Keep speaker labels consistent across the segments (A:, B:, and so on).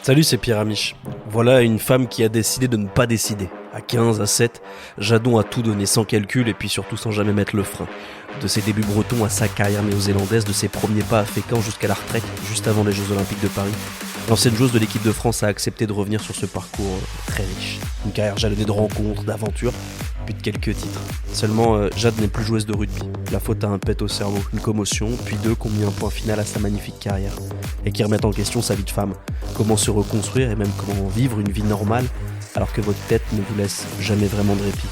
A: Salut, c'est Pierre Amiche. Voilà une femme qui a décidé de ne pas décider. À 15, à 7, Jadon a tout donné sans calcul et puis surtout sans jamais mettre le frein. De ses débuts bretons à sa carrière néo-zélandaise, de ses premiers pas à Fécamp jusqu'à la retraite, juste avant les Jeux Olympiques de Paris, l'ancienne joueuse de l'équipe de France a accepté de revenir sur ce parcours très riche. Une carrière jalonnée de rencontres, d'aventures, puis de quelques titres. Seulement, Jade n'est plus joueuse de rugby. La faute à un pet au cerveau, une commotion, puis deux qui ont mis un point final à sa magnifique carrière. Et qui remettent en question sa vie de femme. Comment se reconstruire et même comment vivre une vie normale alors que votre tête ne vous laisse jamais vraiment de répit.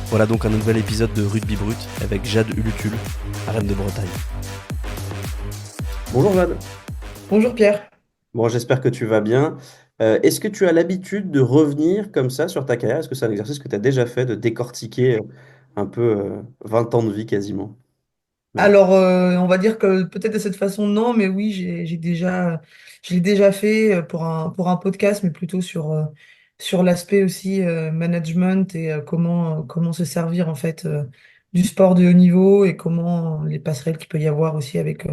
A: Voilà donc un nouvel épisode de Rugby Brut avec Jade Ulutul, reine de Bretagne.
B: Bonjour Jade.
A: Bonjour Pierre.
B: Bon, j'espère que tu vas bien. Est-ce que tu as l'habitude de revenir comme ça sur ta carrière? Est-ce que c'est un exercice que tu as déjà fait, de décortiquer un peu 20 ans de vie quasiment? Même.
C: Alors, on va dire que peut-être de cette façon, non, mais oui, je l'ai déjà fait pour un podcast, mais plutôt sur l'aspect aussi management et comment se servir en fait du sport de haut niveau et comment les passerelles qu'il peut y avoir aussi avec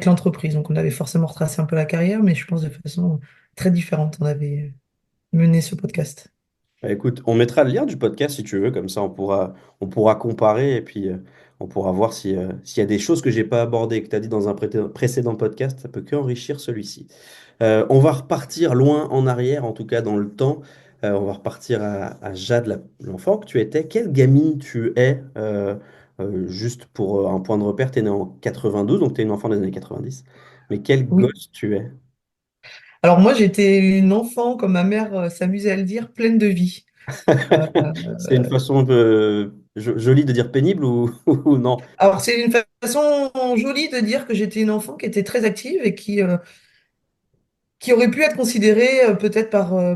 C: l'entreprise. Donc, on avait forcément retracé un peu la carrière, mais je pense de façon très différente. On avait mené ce podcast.
B: Bah, écoute, on mettra le lien du podcast si tu veux, comme ça on pourra comparer et puis on pourra voir si, s'il y a des choses que j'ai pas abordées, que tu as dit dans un précédent podcast, ça peut qu'enrichir celui-ci. On va repartir loin en arrière, en tout cas dans le temps. On va repartir à Jade, l'enfant que tu étais. Quelle gamine tu es, juste pour un point de repère, tu es né en 92, donc tu es une enfant des années 90. Mais quel
C: Oui.
B: gosse tu es?
C: Alors moi, j'étais une enfant, comme ma mère s'amusait à le dire, pleine de vie. Euh,
B: C'est une façon jolie de dire pénible ou, ou non?
C: alors c'est une façon jolie de dire que j'étais une enfant qui était très active et qui aurait pu être considérée peut-être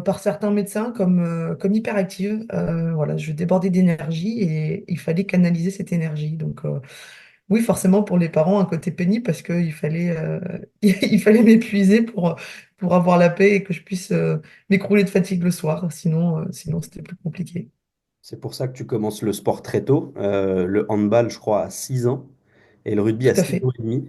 C: par certains médecins comme hyperactive. Voilà, je débordais d'énergie et il fallait canaliser cette énergie. Donc oui, forcément pour les parents, un côté pénible parce qu'il fallait, il fallait m'épuiser pour avoir la paix et que je puisse m'écrouler de fatigue le soir. Sinon c'était plus compliqué.
B: C'est pour ça que tu commences le sport très tôt. Le handball, je crois, à 6 ans et le rugby
C: Tout
B: à
C: à
B: 6
C: fait.
B: ans et demi.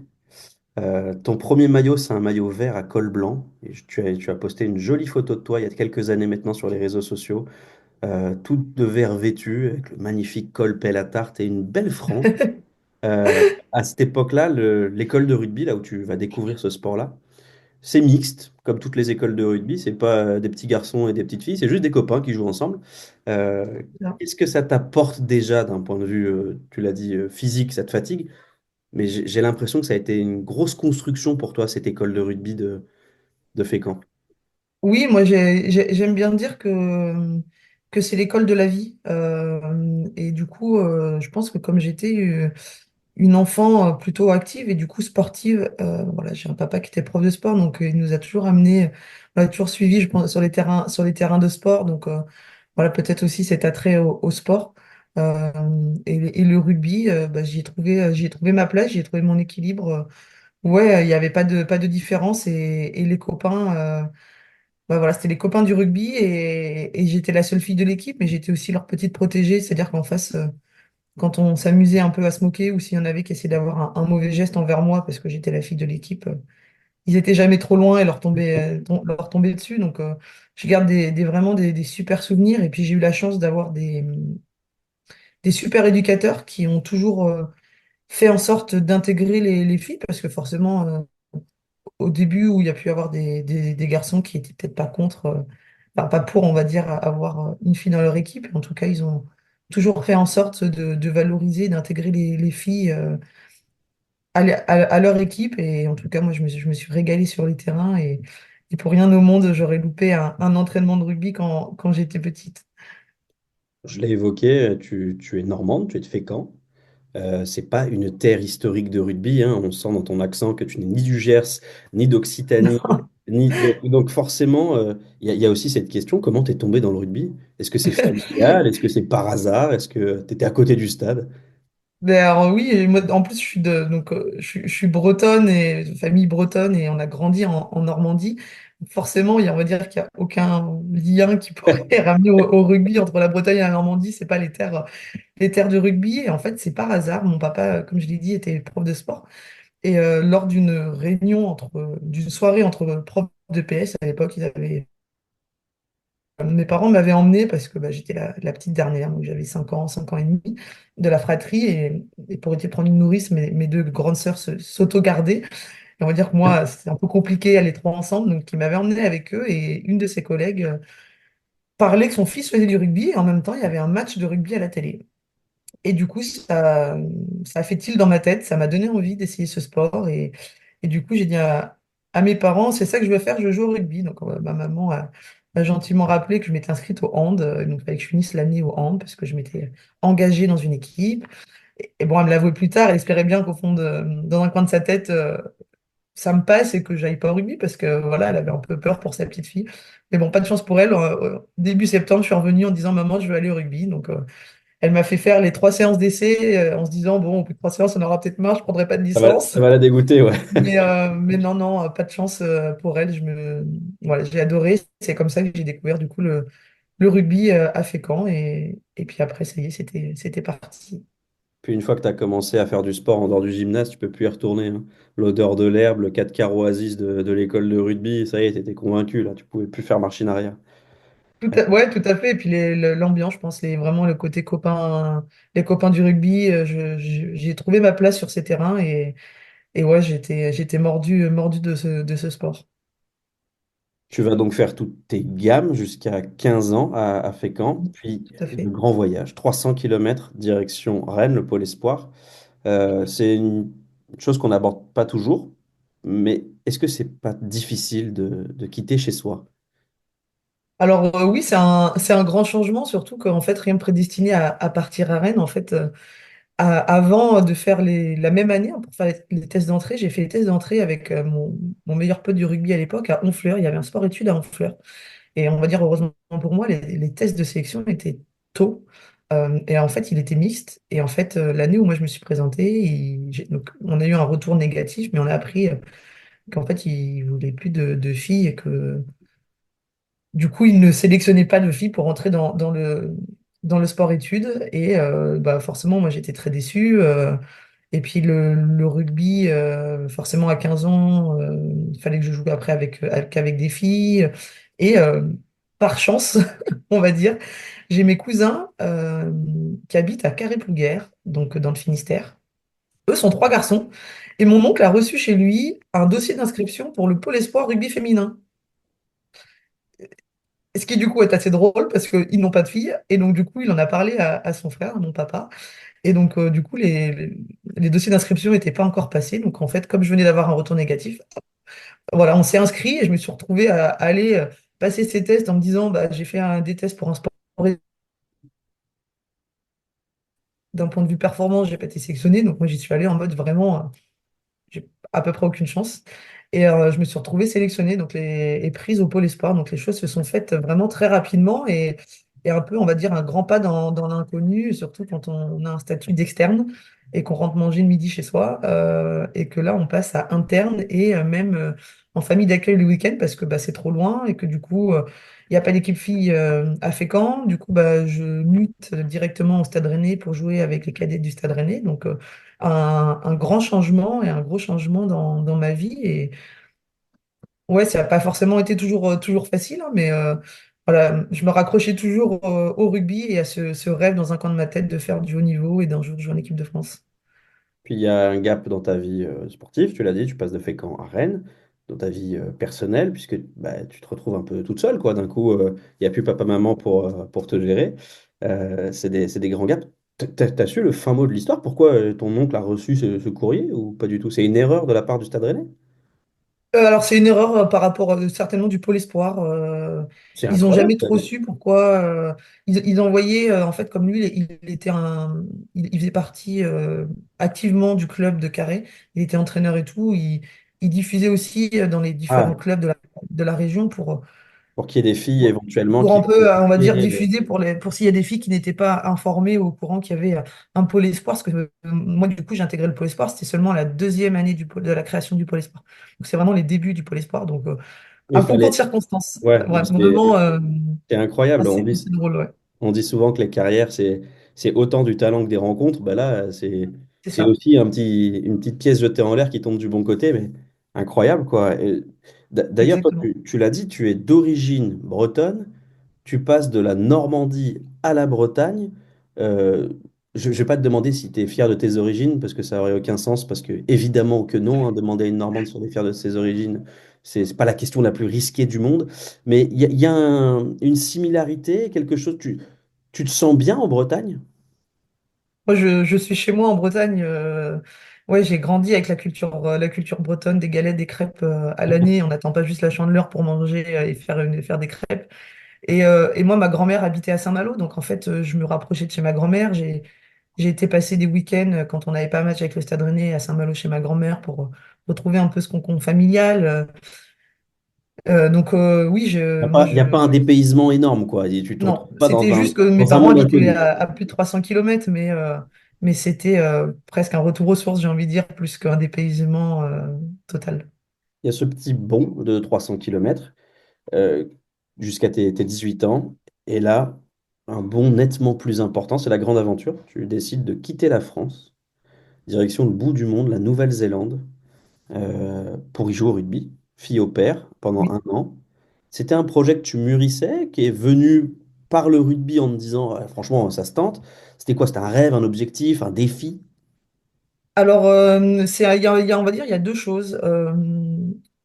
B: Ton premier maillot, c'est un maillot vert à col blanc. Et tu as posté une jolie photo de toi il y a quelques années maintenant sur les réseaux sociaux, tout de vert vêtu, avec le magnifique col pelle à tarte et une belle frange. À cette époque-là, l'école de rugby, là où tu vas découvrir ce sport-là, c'est mixte, comme toutes les écoles de rugby. C'est pas des petits garçons et des petites filles, c'est juste des copains qui jouent ensemble. Qu'est-ce que ça t'apporte déjà d'un point de vue, tu l'as dit, physique, ça te fatigue? Mais j'ai l'impression que ça a été une grosse construction pour toi, cette école de rugby de Fécamp.
C: Oui, moi j'aime bien dire que c'est l'école de la vie. Et du coup, je pense que comme j'étais une enfant plutôt active et du coup sportive, voilà, j'ai un papa qui était prof de sport, donc il nous a toujours amené, on a toujours suivi, je pense, sur les terrains de sport. Donc voilà, peut-être aussi cet attrait au sport. Euh, et le rugby, bah, j'y ai trouvé ma place, j'y ai trouvé mon équilibre. Ouais, il n'y avait pas de différence et les copains. Bah voilà, c'était les copains du rugby et j'étais la seule fille de l'équipe, mais j'étais aussi leur petite protégée, c'est-à-dire qu'en face, quand on s'amusait un peu à se moquer ou s'il y en avait qui essayaient d'avoir un mauvais geste envers moi parce que j'étais la fille de l'équipe, ils étaient jamais trop loin et leur tombaient dessus. Donc, je garde vraiment des super souvenirs et puis j'ai eu la chance d'avoir des super éducateurs qui ont toujours fait en sorte d'intégrer les filles parce que forcément, au début où il y a pu y avoir des garçons qui étaient peut-être pas contre, enfin, pas pour, on va dire, avoir une fille dans leur équipe. En tout cas, ils ont toujours fait en sorte de valoriser, d'intégrer les filles à leur équipe. Et en tout cas, moi, je me suis régalée sur les terrains et pour rien au monde, j'aurais loupé un entraînement de rugby quand j'étais petite.
B: Je l'ai évoqué, tu es normande, tu es de Fécamp. C'est pas une terre historique de rugby, hein. On sent dans ton accent que tu n'es ni du Gers, ni d'Occitanie, donc forcément, il y a aussi cette question, comment t'es tombé dans le rugby? Est-ce que c'est familial? Est-ce que c'est par hasard? Est-ce que tu étais à côté du stade?
C: Ben alors oui, et moi, en plus je suis bretonne et famille bretonne et on a grandi en Normandie. Forcément, on va dire qu'il n'y a aucun lien qui pourrait ramener au rugby entre la Bretagne et la Normandie. C'est pas les terres de rugby. Et en fait, c'est par hasard. Mon papa, comme je l'ai dit, était prof de sport. Et lors d'une soirée entre profs de PS à l'époque. Mes parents m'avaient emmené parce que bah, j'étais la petite dernière, donc j'avais 5 ans et demi de la fratrie. Et pour été prendre une nourrice, mes deux grandes sœurs s'auto-gardaient. Et on va dire que moi, c'était un peu compliqué à les trois ensemble, donc ils m'avaient emmené avec eux. Et une de ses collègues parlait que son fils faisait du rugby et en même temps, il y avait un match de rugby à la télé. Et du coup, ça a fait tilt dans ma tête, ça m'a donné envie d'essayer ce sport. Et du coup, j'ai dit à mes parents, c'est ça que je veux faire, je veux jouer au rugby. Donc, ma maman a gentiment rappelé que je m'étais inscrite au hand. Donc, il fallait que je finisse l'année au hand parce que je m'étais engagée dans une équipe. Et bon, elle me l'a avoué plus tard, elle espérait bien qu'au fond, dans un coin de sa tête, ça me passe et que j'aille pas au rugby parce que voilà, elle avait un peu peur pour sa petite fille. Mais bon, pas de chance pour elle. Début septembre, je suis revenue en disant, maman, je veux aller au rugby. Donc, elle m'a fait faire les 3 séances d'essai en se disant, bon, au bout de 3 séances, on aura peut-être marre, je ne prendrai pas de licence.
B: Ça va la dégoûter, ouais.
C: Mais non, non, pas de chance pour elle. Voilà, j'ai adoré. C'est comme ça que j'ai découvert du coup le rugby à Fécamp. Et puis après, ça y est, c'était parti.
B: Puis une fois que tu as commencé à faire du sport en dehors du gymnase, tu peux plus y retourner, hein. L'odeur de l'herbe, le 4 quarts oasis de l'école de rugby, ça y est, tu étais convaincu, là, tu pouvais plus faire marche en arrière.
C: Ouais, tout à fait. Et puis l'ambiance, je pense, vraiment le côté copain, les copains du rugby. J'ai trouvé ma place sur ces terrains et ouais, j'étais mordu de ce sport.
B: Tu vas donc faire toutes tes gammes jusqu'à 15 ans à Fécamp, puis
C: Tout à
B: le
C: fait.
B: grand voyage, 300 kilomètres direction Rennes, le pôle espoir. C'est une chose qu'on n'aborde pas toujours, mais est-ce que c'est pas difficile de quitter chez soi?
C: Alors oui, c'est un grand changement, surtout qu'en fait, rien ne prédestiné à partir à Rennes. En fait, avant de faire la même année, hein, pour faire les tests d'entrée, j'ai fait les tests d'entrée avec mon meilleur pote du rugby à l'époque à Honfleur. Il y avait un sport-études à Honfleur. Et on va dire, heureusement pour moi, les tests de sélection étaient tôt. Et en fait, il était mixte. Et en fait, l'année où moi je me suis présentée, donc, on a eu un retour négatif, mais on a appris qu'en fait, il voulait plus de filles et que du coup, il ne sélectionnait pas de filles pour entrer dans le sport-études. Et bah, forcément, moi, j'étais très déçue. Et puis, le rugby, forcément, à 15 ans, il fallait que je joue après avec des filles. Et par chance, on va dire, j'ai mes cousins qui habitent à Carré-Plouguer, donc dans le Finistère. Eux sont trois garçons. Et mon oncle a reçu chez lui un dossier d'inscription pour le pôle espoir rugby féminin. Ce qui du coup est assez drôle parce qu'ils n'ont pas de fille et donc du coup il en a parlé à son frère, à mon papa. Et donc du coup les dossiers d'inscription n'étaient pas encore passés. Donc en fait comme je venais d'avoir un retour négatif, voilà, on s'est inscrit et je me suis retrouvée à aller passer ces tests en me disant bah, j'ai fait des tests pour un sport. D'un point de vue performance, j'ai pas été sélectionnée. Donc moi j'y suis allée en mode vraiment j'ai à peu près aucune chance. Et je me suis retrouvée sélectionnée donc et prise au pôle espoir. Donc les choses se sont faites vraiment très rapidement et un peu, on va dire, un grand pas dans l'inconnu, surtout quand on a un statut d'externe et qu'on rentre manger le midi chez soi et que là, on passe à interne et même en famille d'accueil le week-end parce que bah, c'est trop loin et que du coup, il n'y a pas d'équipe fille à Fécamp. Du coup, bah, je mute directement au Stade Rennais pour jouer avec les cadets du Stade Rennais. Donc, un grand changement et un gros changement dans ma vie. Et ouais, ça n'a pas forcément été toujours facile, hein, mais voilà, je me raccrochais toujours au rugby et à ce rêve dans un coin de ma tête de faire du haut niveau et d'un jour jouer en équipe de France.
B: Puis il y a un gap dans ta vie sportive, tu l'as dit, tu passes de Fécamp à Rennes, dans ta vie personnelle, puisque bah, tu te retrouves un peu toute seule, quoi. D'un coup, il n'y a plus papa-maman pour te gérer. C'est des grands gaps. T'as su le fin mot de l'histoire? Pourquoi ton oncle a reçu ce courrier ou pas du tout? C'est une erreur de la part du Stade Rennais?
C: Alors, c'est une erreur par rapport certainement du pôle espoir.
B: C'est
C: Ils n'ont
B: incroyable,
C: jamais
B: ça.
C: trop su pourquoi. Ils envoyaient, en fait, comme lui, il était il faisait partie activement du club de Carré. Il était entraîneur et tout. Il diffusait aussi dans les
B: Ah,
C: différents clubs de la région
B: pour qu'il y ait des filles éventuellement
C: pour
B: qui...
C: un peu, on va dire, diffuser pour s'il y a des filles qui n'étaient pas informées ou au courant qu'il y avait un pôle espoir. Parce que moi, du coup, j'ai intégré le pôle espoir. C'était seulement la deuxième année de la création du pôle espoir. Donc, c'est vraiment les débuts du pôle espoir. Donc,
B: Il
C: un concours
B: fallait...
C: de circonstances.
B: Ouais,
C: Ouais,
B: c'est
C: vraiment
B: c'est incroyable.
C: assez drôle, ouais.
B: On dit souvent que les carrières, c'est autant du talent que des rencontres. Bah là,
C: C'est
B: c'est
C: ça.
B: aussi une petite pièce jetée en l'air qui tombe du bon côté. Mais Incroyable, quoi. Et d'ailleurs, toi,
C: Exactement.
B: tu l'as dit, tu es d'origine bretonne. Tu passes de la Normandie à la Bretagne. Euh, je ne vais pas te demander si tu es fier de tes origines, parce que ça n'aurait aucun sens, parce que évidemment que non, hein, demander à une Normande si on est fier de ses origines, c'est pas la question la plus risquée du monde. Mais il y a une similarité, quelque chose, tu te sens bien en Bretagne?
C: Moi, je suis chez moi en Bretagne. Ouais, j'ai grandi avec la culture bretonne, des galettes, des crêpes à l'année. On n'attend pas juste la Chandeleur pour manger et faire des crêpes. Et moi, ma grand-mère habitait à Saint-Malo, donc en fait, je me rapprochais de chez ma grand-mère. J'ai été passer des week-ends quand on n'avait pas match avec le Stade Rennais à Saint-Malo chez ma grand-mère pour retrouver un peu ce concombre familial. Donc oui,
B: Il n'y a
C: moi,
B: pas, y a pas un dépaysement énorme, quoi. Et tu te
C: non,
B: retrouves pas
C: c'était juste que mes
B: dans un
C: parents
B: monde
C: habitaient
B: inconnu.
C: à plus de 300 km, mais c'était presque un retour aux sources, j'ai envie de dire, plus qu'un dépaysement total.
B: Il y a ce petit bond de 300 kilomètres jusqu'à tes 18 ans. Et là, un bond nettement plus important, c'est la grande aventure. Tu décides de quitter la France, direction le bout du monde, la Nouvelle-Zélande, pour y jouer au rugby, fille au père, pendant
C: Oui.
B: un an. C'était un projet que tu mûrissais, qui est venu par le rugby en te disant, ah, franchement, ça se tente. C'était quoi? C'était un rêve, un objectif, un défi?
C: Alors, on va dire, il y a deux choses.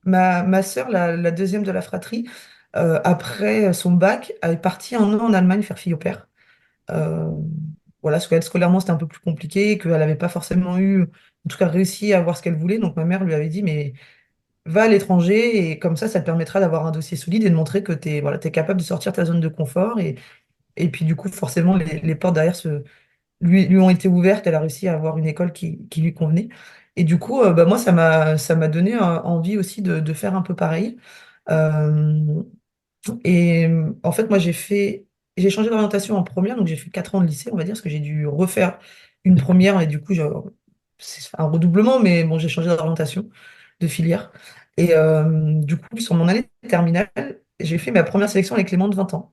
C: Ma sœur, la deuxième de la fratrie, après son bac, elle est partie un an en Allemagne faire fille au père. Euh, voilà, parce qu'elle, scolairement, c'était un peu plus compliqué, qu'elle n'avait pas forcément eu, en tout cas, réussi à avoir ce qu'elle voulait. Donc, ma mère lui avait dit, mais va à l'étranger et comme ça te permettra d'avoir un dossier solide et de montrer que tu es, voilà, t'es capable de sortir de ta zone de confort. Et puis, du coup, forcément, les portes derrière lui ont été ouvertes. Elle a réussi à avoir une école qui lui convenait. Et du coup, bah, moi, ça m'a donné envie aussi de faire un peu pareil. Euh, en fait, moi, j'ai changé d'orientation en première, donc j'ai fait 4 ans de lycée, on va dire, parce que j'ai dû refaire une première et du coup, c'est un redoublement, mais bon, j'ai changé d'orientation, de filière. Du coup, sur mon année de terminale, j'ai fait ma première sélection avec les moins de 20 ans.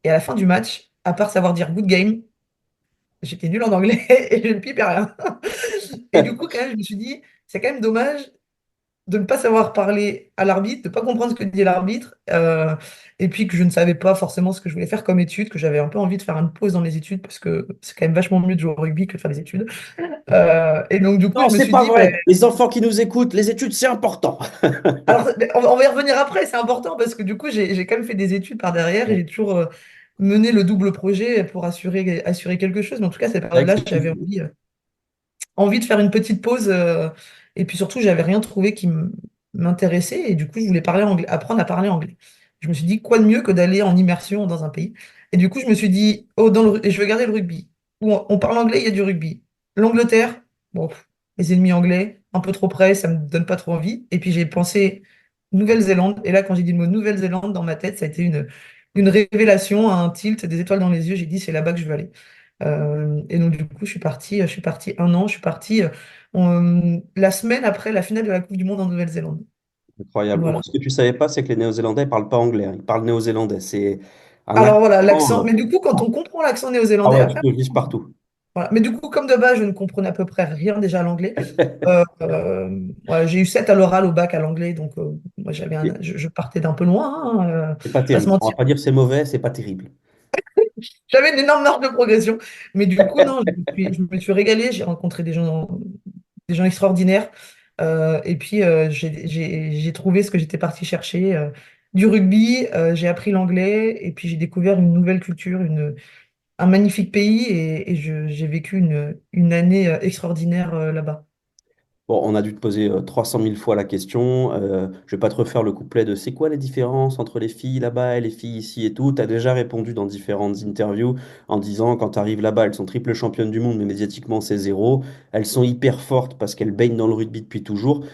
C: Et à la fin du match, à part savoir dire good game, j'étais nulle en anglais et je ne pipais rien. Et du coup, quand même, je me suis dit, c'est quand même dommage de ne pas savoir parler à l'arbitre, de ne pas comprendre ce que dit l'arbitre, et puis que je ne savais pas forcément ce que je voulais faire comme études, que j'avais un peu envie de faire une pause dans les études, parce que c'est quand même vachement mieux de jouer au rugby que de faire des études. Et donc, du coup,
B: Non,
C: je me
B: c'est
C: suis
B: pas
C: dit, ben,
B: vrai. Les enfants qui nous écoutent, les études, c'est important.
C: alors, on va y revenir après, c'est important, parce que du coup, j'ai quand même fait des études par derrière, et j'ai toujours mené le double projet pour assurer quelque chose. Mais en tout cas, à cette
B: Avec
C: période-là,
B: ce que tu
C: j'avais
B: fais.
C: envie de faire une petite pause. Et puis surtout, j'avais rien trouvé qui m'intéressait. Et du coup, je voulais parler anglais, apprendre à parler anglais. Je me suis dit, quoi de mieux que d'aller en immersion dans un pays? Et du coup, je me suis dit, oh, et je vais garder le rugby. Où on parle anglais, il y a du rugby. L'Angleterre, bon, les ennemis anglais, un peu trop près, ça me donne pas trop envie. Et puis j'ai pensé Nouvelle-Zélande. Et là, quand j'ai dit le mot Nouvelle-Zélande dans ma tête, ça a été une révélation, un tilt, des étoiles dans les yeux. J'ai dit, c'est là-bas que je veux aller. Et donc, du coup, je suis partie un an, je suis partie la semaine après la finale de la Coupe du Monde en Nouvelle-Zélande.
B: Incroyable. Moi,
C: Voilà.
B: ce que tu savais pas, c'est que les Néo-Zélandais ne parlent pas anglais, hein. Ils parlent néo-zélandais. C'est un
C: Alors voilà,
B: accent.
C: l'accent. Mais du coup, quand on comprend l'accent
B: Ah
C: néo-zélandais,
B: ouais, tu
C: après,
B: peux vivre partout.
C: voilà. Mais du coup, comme de base, je ne comprenais à peu près rien déjà à l'anglais. Voilà, j'ai eu 7 à l'oral au bac à l'anglais, donc moi,
B: Et
C: je partais d'un peu loin, hein,
B: c'est pas
C: pas se
B: terrible. On va
C: mentir.
B: pas dire c'est mauvais, c'est pas terrible.
C: J'avais une énorme marge de progression. Mais du coup, non, je me suis régalée, j'ai rencontré des gens extraordinaires. Et puis, j'ai trouvé ce que j'étais partie chercher. Du rugby, j'ai appris l'anglais et puis j'ai découvert une nouvelle culture, un magnifique pays et j'ai vécu une année extraordinaire là-bas.
B: Bon, on a dû te poser 300 000 fois la question. Je vais pas te refaire le couplet de c'est quoi les différences entre les filles là-bas et les filles ici et tout. Tu as déjà répondu dans différentes interviews en disant quand tu arrives là-bas, elles sont triple championnes du monde, mais médiatiquement c'est zéro. Elles sont hyper fortes parce qu'elles baignent dans le rugby depuis toujours.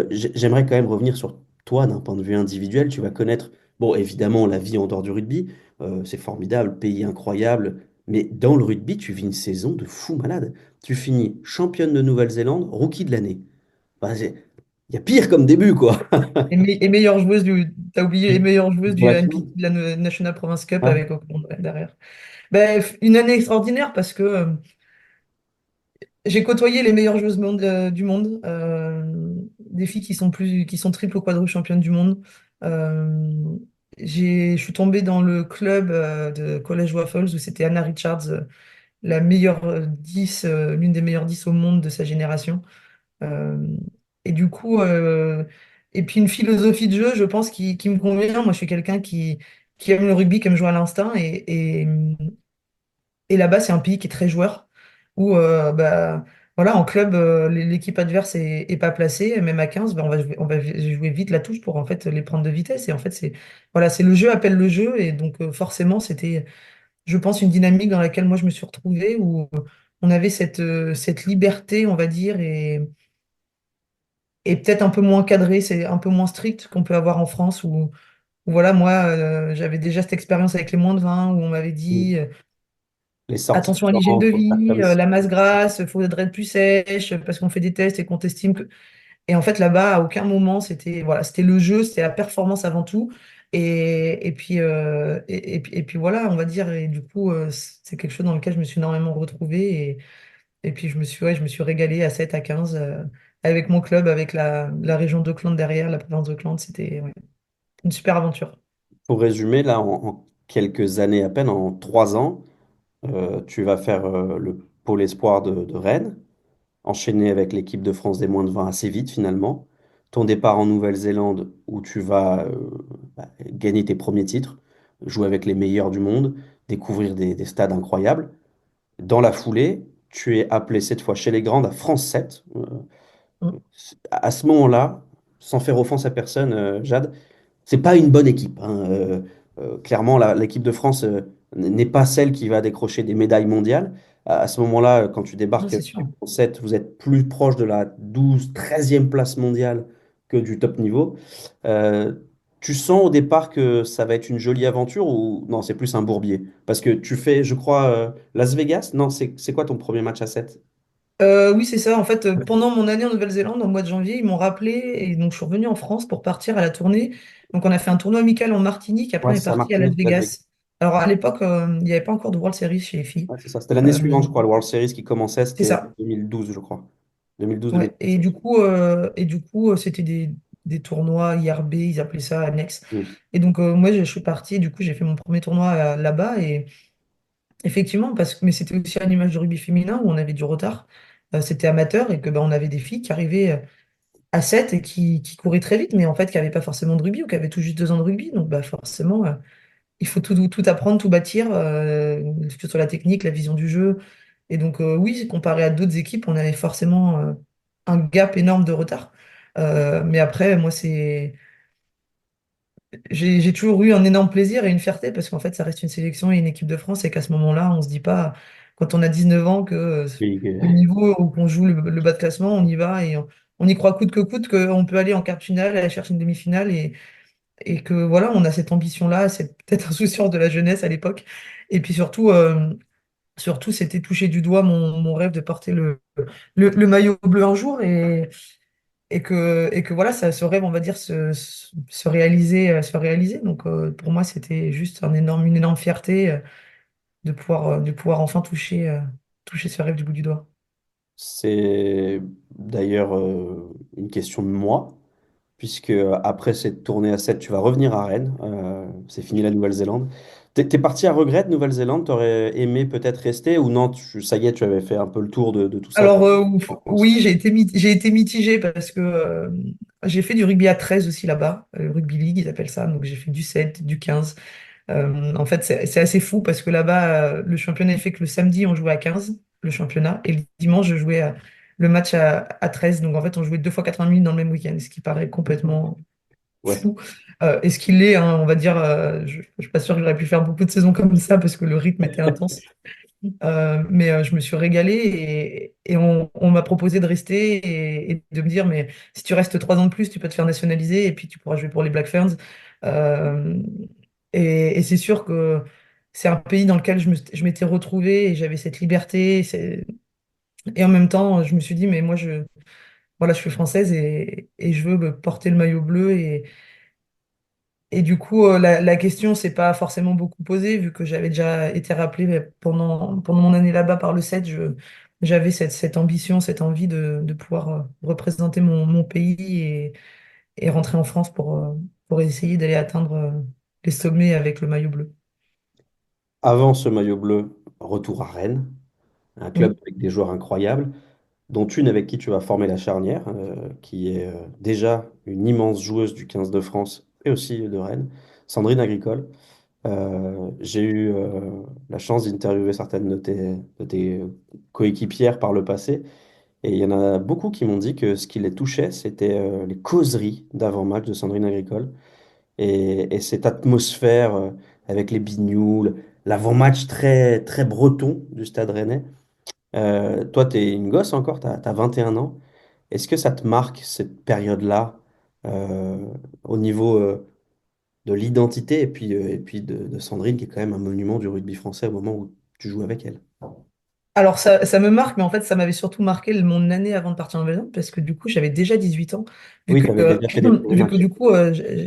B: J'aimerais quand même revenir sur toi d'un point de vue individuel. Tu vas connaître, bon, évidemment, la vie en dehors du rugby. C'est formidable, pays incroyable. Mais dans le rugby, tu vis une saison de fou malade. Tu finis championne de Nouvelle-Zélande, rookie de l'année. Enfin, il y a pire comme début, quoi.
C: Et meilleure joueuse t'as oublié, les meilleures joueuses
B: Pour
C: du
B: la
C: NPC,
B: finale.
C: de la National Province Cup
B: Ouais.
C: avec Auckland ouais, derrière. Ben, une année extraordinaire parce que j'ai côtoyé les meilleures joueuses du monde. des filles qui sont triple ou quadruple championnes du monde. Euh, je suis tombée dans le club de College Waffles où c'était Anna Richards, la meilleure 10, l'une des meilleures 10 au monde de sa génération. Euh, et du coup, et puis une philosophie de jeu, je pense, qui me convient. Moi, je suis quelqu'un qui aime le rugby, qui aime jouer à l'instinct. Et là-bas, c'est un pays qui est très joueur, où bah, voilà, en club, l'équipe adverse est pas placée, même à 15, bah, on va jouer vite la touche pour en fait les prendre de vitesse. Et en fait, voilà, c'est le jeu appelle le jeu. Et donc, forcément, c'était, je pense, une dynamique dans laquelle moi je me suis retrouvée, où on avait cette liberté, on va dire, et peut-être un peu moins cadré, c'est un peu moins strict qu'on peut avoir en France, où voilà, moi, j'avais déjà cette expérience avec les moins de 20, où on m'avait dit.
B: Les sorties de
C: Attention à l'hygiène
B: banc,
C: de
B: faut faire
C: vie,
B: comme ci.
C: la masse grasse, il faudrait être plus sèche parce qu'on fait des tests et qu'on estime que. Et en fait, là-bas, à aucun moment, c'était voilà, c'était le jeu, c'était la performance avant tout. Et puis, et puis voilà, on va dire. Et du coup, c'est quelque chose dans lequel je me suis énormément retrouvée. Et puis, ouais, je me suis régalée à 7 à 15 avec mon club, avec la région d'Auckland derrière, la province d'Auckland. C'était ouais, une super aventure.
B: Pour résumer, là, en quelques années à peine, en 3 ans, tu vas faire le pôle espoir de Rennes, enchaîner avec l'équipe de France des moins de 20 assez vite finalement. Ton départ en Nouvelle-Zélande où tu vas gagner tes premiers titres, jouer avec les meilleurs du monde, découvrir des stades incroyables. Dans la foulée, tu es appelé cette fois chez les grandes à France 7.
C: Mm.
B: À ce moment-là, sans faire offense à personne, Jade, c'est pas une bonne équipe, hein. Clairement, l'équipe de France n'est pas celle qui va décrocher des médailles mondiales. À ce moment-là, quand tu
C: Non,
B: débarques
C: c'est sûr.
B: en 7, vous êtes plus proche de la 12, 13e place mondiale que du top niveau. Euh, Tu sens au départ que ça va être une jolie aventure ou non, c'est plus un bourbier? Parce que tu fais, je crois, Las Vegas? Non, c'est quoi ton premier match à 7?
C: Oui, c'est ça. En fait, pendant mon année en Nouvelle-Zélande, au mois de janvier, ils m'ont rappelé et donc je suis revenue en France pour partir à la tournée. Donc on a fait un tournoi amical en Martinique, après
B: Ouais,
C: on est
B: c'est ça,
C: parti à Las
B: Martinique, Las Vegas.
C: Vegas. Alors à l'époque, il n'y avait pas encore de World Series chez les filles.
B: Ouais, c'est ça. C'était l'année suivante,
C: Euh,
B: je crois, le World Series qui commençait,
C: c'est
B: c'était
C: ça.
B: 2012, je crois.
C: Ouais.
B: 2012-2013.
C: Et du coup, c'était des tournois IRB, ils appelaient ça annexe.
B: Mm.
C: Et donc moi, je suis partie. Du coup, j'ai fait mon premier tournoi là-bas et effectivement, mais c'était aussi un image de rugby féminin où on avait du retard. C'était amateur et que on avait des filles qui arrivaient à 7 et qui couraient très vite, mais en fait qui n'avaient pas forcément de rugby ou qui avaient tout juste 2 ans de rugby. Donc bah, forcément, il faut tout apprendre, tout bâtir, que ce soit la technique, la vision du jeu. Et donc oui, comparé à d'autres équipes, on avait forcément un gap énorme de retard. Mais après, moi, j'ai toujours eu un énorme plaisir et une fierté parce qu'en fait, ça reste une sélection et une équipe de France et qu'à ce moment-là, on se dit pas, quand on a 19 ans, que
B: Oui,
C: le niveau où on joue le bas de classement, on y va et on y croit coûte que coûte qu'on peut aller en quart de finale, aller chercher une demi-finale et que voilà, on a cette ambition-là, c'est peut-être insouciance de la jeunesse à l'époque. Et puis surtout, c'était toucher du doigt mon rêve de porter le maillot bleu un jour et que voilà, ce rêve, on va dire, se réaliser, se réaliser. Donc pour moi, c'était juste une énorme fierté de pouvoir enfin toucher ce rêve du bout du doigt.
B: c'est d'ailleurs une question de moi, puisque après cette tournée à 7, tu vas revenir à Rennes. C'est fini la Nouvelle-Zélande. T'es parti à regret de Nouvelle-Zélande? T'aurais aimé peut-être rester ou non, ça y est, tu avais fait un peu le tour de tout ça
C: Alors
B: en France.
C: oui, j'ai été mitigée parce que j'ai fait du rugby à 13 aussi là-bas, rugby league ils appellent ça, donc j'ai fait du 7 du 15. En fait c'est assez fou parce que là-bas le championnat est fait que le samedi on jouait à 15 le championnat et le dimanche je jouais le match à 13, donc en fait on jouait 2 fois 80 minutes dans le même week-end, ce qui paraît complètement
B: Ouais,
C: fou. Et ce qu'il est, hein, on va dire, je ne suis pas sûre que j'aurais pu faire beaucoup de saisons comme ça parce que le rythme était intense. Mais je me suis régalée et on m'a proposé de rester et de me dire, mais si tu restes 3 ans de plus, tu peux te faire nationaliser et puis tu pourras jouer pour les Black Ferns. Euh, et c'est sûr que c'est un pays dans lequel je m'étais retrouvée et j'avais cette liberté. Et en même temps, je me suis dit, mais moi, voilà, je suis française et je veux porter le maillot bleu. Et du coup, la question s'est pas forcément beaucoup posée, vu que j'avais déjà été rappelée pendant mon année là-bas par le 7. j'avais cette ambition, cette envie de pouvoir représenter mon pays et rentrer en France pour essayer d'aller atteindre les sommets avec le maillot bleu.
B: Avant ce maillot bleu, retour à Rennes, un club
C: Oui.
B: avec des joueurs incroyables, dont une avec qui tu vas former la charnière, qui est déjà une immense joueuse du 15 de France et aussi de Rennes, Sandrine Agricole. J'ai eu la chance d'interviewer certaines de tes coéquipières par le passé, et il y en a beaucoup qui m'ont dit que ce qui les touchait, c'était les causeries d'avant-match de Sandrine Agricole et cette atmosphère avec les bignoux, l'avant-match très, très breton du Stade Rennais. Toi, tu es une gosse encore, tu as 21 ans. Est-ce que ça te marque cette période-là euh, au niveau de l'identité et puis de Sandrine, qui est quand même un monument du rugby français au moment où tu joues avec elle?
C: Alors ça me marque, mais en fait ça m'avait surtout marqué mon année avant de partir en Nouvelle-Zélande, parce que du coup j'avais déjà 18 ans, vu
B: Oui,
C: que,
B: tu avais déjà fait des premiers
C: vu que
B: matchs.
C: du coup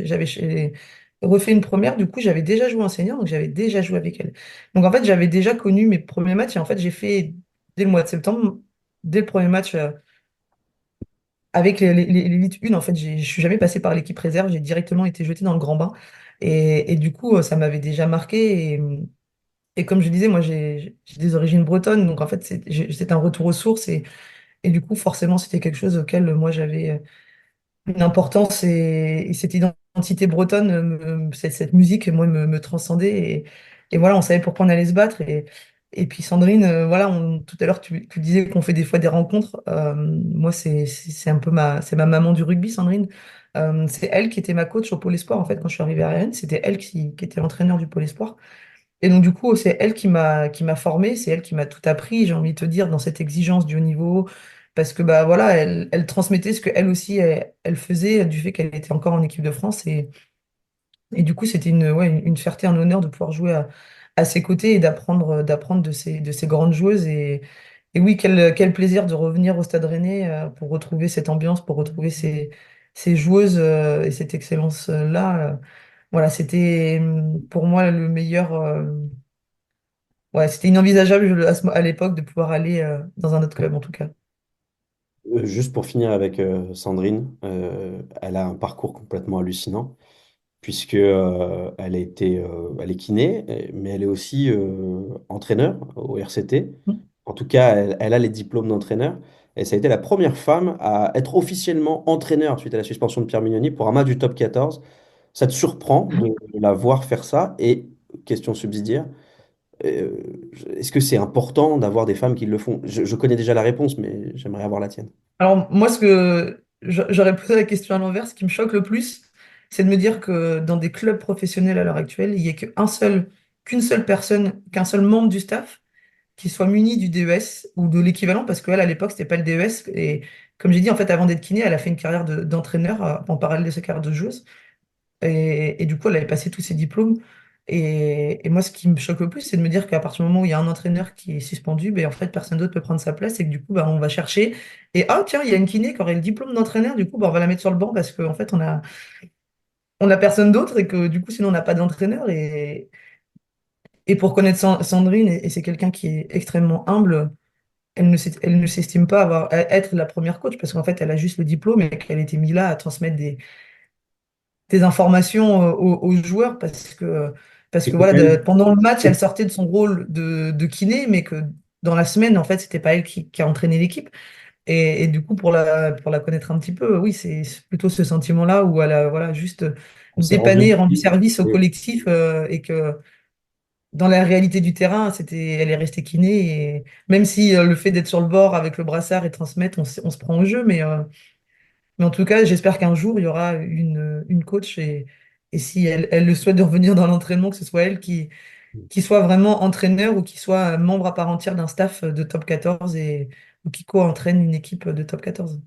C: j'avais refait une première, du coup j'avais déjà joué en senior, donc j'avais déjà joué avec elle. Donc en fait j'avais déjà connu mes premiers matchs, et en fait j'ai fait dès le mois de septembre, dès le premier match avec l'élite 1, en fait je suis jamais passé par l'équipe réserve, j'ai directement été jeté dans le grand bain, et du coup ça m'avait déjà marqué, et comme je disais, moi j'ai des origines bretonnes, donc en fait c'est un retour aux sources. Et du coup, forcément, c'était quelque chose auquel moi j'avais une importance et cette identité bretonne, cette musique, moi, me transcendait. Et voilà, on savait pourquoi on allait se battre. Et puis Sandrine, voilà, tout à l'heure, tu disais qu'on fait des fois des rencontres. Moi, c'est un peu c'est ma maman du rugby, Sandrine. C'est elle qui était ma coach au Pôle Espoir, en fait, quand je suis arrivée à Rennes. C'était elle qui était l'entraîneur du Pôle Espoir. Et donc, du coup, c'est elle qui m'a formée, c'est elle qui m'a tout appris, j'ai envie de te dire, dans cette exigence du haut niveau, parce que, bah voilà, elle transmettait ce qu'elle aussi, elle faisait du fait qu'elle était encore en équipe de France. Et du coup, c'était ouais, une fierté, un honneur de pouvoir jouer à ses côtés et d'apprendre de ces grandes joueuses. Et oui, quel plaisir de revenir au Stade Rennais pour retrouver cette ambiance, pour retrouver ces joueuses et cette excellence-là. Voilà, c'était pour moi le meilleur. Ouais, c'était inenvisageable à l'époque de pouvoir aller dans un autre club en tout cas.
B: Juste pour finir avec Sandrine, elle a un parcours complètement hallucinant, puisque elle est kiné, mais elle est aussi entraîneur au RCT. En tout cas, elle a les diplômes d'entraîneur. Et ça a été la première femme à être officiellement entraîneur suite à la suspension de Pierre Mignoni pour un match du top 14. Ça te surprend de la voir faire ça? Et question subsidiaire, euh, est-ce que c'est important d'avoir des femmes qui le font? Je connais déjà la réponse, mais j'aimerais avoir la tienne.
C: Alors moi, ce que j'aurais posé la question à l'envers, ce qui me choque le plus, c'est de me dire que dans des clubs professionnels à l'heure actuelle, il n'y a qu'une seule personne, qu'un seul membre du staff qui soit muni du DES ou de l'équivalent, parce qu'elle, à l'époque, c'était pas le DES. Et comme j'ai dit, en fait, avant d'être kiné, elle a fait une carrière d'entraîneur en parallèle de sa carrière de joueuse. Et du coup, elle avait passé tous ses diplômes. Et moi, ce qui me choque le plus, c'est de me dire qu'à partir du moment où il y a un entraîneur qui est suspendu, ben, en fait, personne d'autre peut prendre sa place et que du coup, ben, on va chercher. Et ah, tiens, il y a une kiné qui aurait le diplôme d'entraîneur, du coup, ben, on va la mettre sur le banc parce qu'en fait, on a personne d'autre et que du coup, sinon, on n'a pas d'entraîneur. Et pour connaître Sandrine, et c'est quelqu'un qui est extrêmement humble, elle ne s'estime pas être la première coach parce qu'en fait, elle a juste le diplôme et qu'elle a été mise là à transmettre des informations aux joueurs parce que
B: Et
C: voilà,
B: elle,
C: pendant le match, elle sortait de son rôle de kiné, mais que dans la semaine, en fait, c'était pas elle qui a entraîné l'équipe. Et du coup, pour la connaître un petit peu, oui, c'est plutôt ce sentiment-là où elle a voilà, juste
B: on s'est rendu
C: dépanné et rendu
B: utile.
C: service au
B: Et
C: collectif et que dans la réalité du terrain, elle est restée kiné. Et même si le fait d'être sur le bord avec le brassard et transmettre, on se prend au jeu, mais en tout cas, j'espère qu'un jour, il y aura une coach et si elle le souhaite de revenir dans l'entraînement, que ce soit elle qui soit vraiment entraîneur ou qui soit membre à part entière d'un staff de top 14 ou qui co-entraîne une équipe de top 14.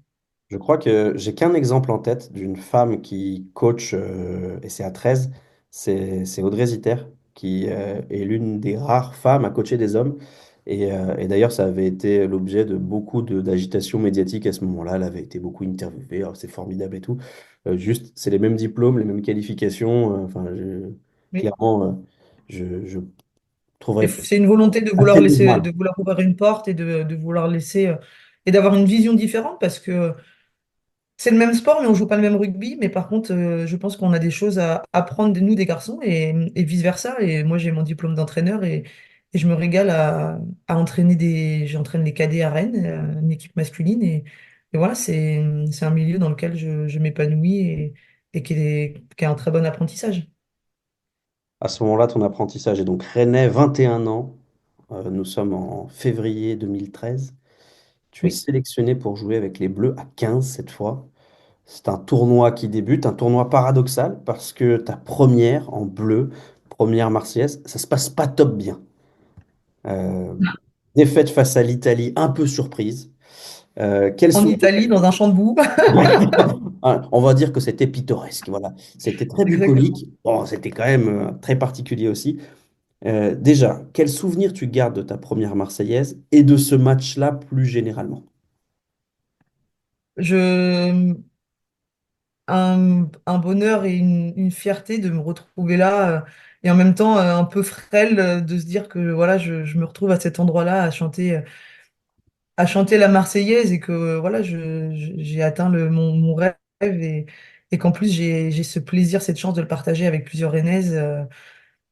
B: je crois que j'ai qu'un exemple en tête d'une femme qui coach, et c'est à 13, c'est Audrey Ziter, qui est l'une des rares femmes à coacher des hommes. Et d'ailleurs, ça avait été l'objet de beaucoup d'agitation médiatique à ce moment-là. Elle avait été beaucoup interviewée. Oh, c'est formidable et tout. Juste, c'est les mêmes diplômes, les mêmes qualifications. Enfin,
C: Oui.
B: clairement, je trouverais
C: C'est une volonté
B: assez normal.
C: de vouloir ouvrir une porte et de vouloir laisser et d'avoir une vision différente parce que c'est le même sport, mais on joue pas le même rugby. Mais par contre, je pense qu'on a des choses à apprendre de nous, des garçons, et vice-versa. Et moi, j'ai mon diplôme d'entraîneur et je me régale à entraîner j'entraîne les cadets à Rennes, une équipe masculine. Et voilà, c'est un milieu dans lequel je m'épanouis et qui est un très bon apprentissage.
B: À ce moment-là, ton apprentissage est donc rennais, 21 ans. Nous sommes en février 2013. Tu es
C: Oui,
B: sélectionné pour jouer avec les Bleus à 15 cette fois. C'est un tournoi qui débute, un tournoi paradoxal parce que ta première en bleu, première Marseillaise, ça se passe pas top bien. Euh, Défaite face à l'Italie, un peu surprise. Quel
C: en
B: souvenir?
C: Italie, dans un champ de boue.
B: Ah, on va dire que c'était pittoresque, voilà. C'était très
C: Exactement.
B: bucolique. Bon, c'était quand même très particulier aussi. Déjà, quel souvenir tu gardes de ta première Marseillaise et de ce match-là plus généralement?
C: Je, un bonheur et une fierté de me retrouver là et en même temps un peu frêle de se dire que voilà, je me retrouve à cet endroit-là à chanter la Marseillaise et que voilà, j'ai atteint mon rêve et qu'en plus j'ai ce plaisir, cette chance de le partager avec plusieurs Rennaises,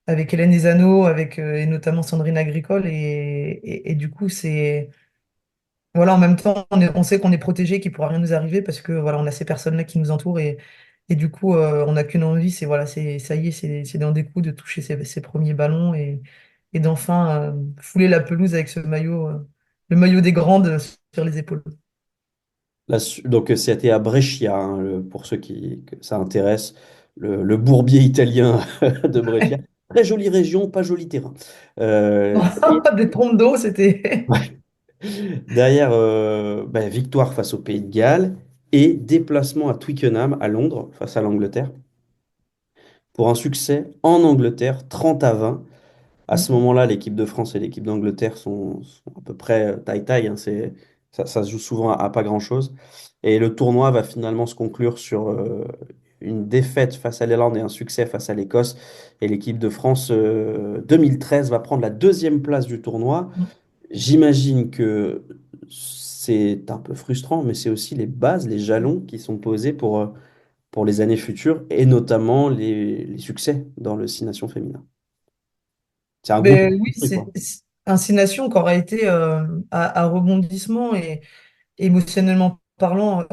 C: avec Hélène Ezano, avec et notamment Sandrine Agricole et du coup c'est voilà, en même temps, on sait qu'on est protégé, qu'il ne pourra rien nous arriver parce que voilà, on a ces personnes-là qui nous entourent et du coup, on n'a qu'une envie, c'est voilà, ça y est, c'est dans des coups de toucher ces premiers ballons et d'enfin fouler la pelouse avec le maillot des grandes sur les épaules.
B: Donc, c'était à Brescia, hein, pour ceux que ça intéresse, le bourbier italien de Brescia. Très jolie région, pas joli terrain. Derrière,
C: Des pompes d'eau, c'était.
B: derrière, victoire face au Pays de Galles et déplacement à Twickenham, à Londres, face à l'Angleterre, pour un succès en Angleterre, 30-20. À ce moment-là, l'équipe de France et l'équipe d'Angleterre sont à peu près taille-taille, hein, ça se joue souvent à pas grand-chose. Et le tournoi va finalement se conclure sur une défaite face à l'Irlande et un succès face à l'Écosse. Et l'équipe de France 2013 va prendre la deuxième place du tournoi. J'imagine que c'est un peu frustrant, mais c'est aussi les bases, les jalons qui sont posés pour les années futures et notamment les succès dans le Six Nations féminin. C'est un groupe
C: Mais oui,
B: construit, quoi.
C: c'est un Six Nations qui aura été à rebondissement et émotionnellement parlant,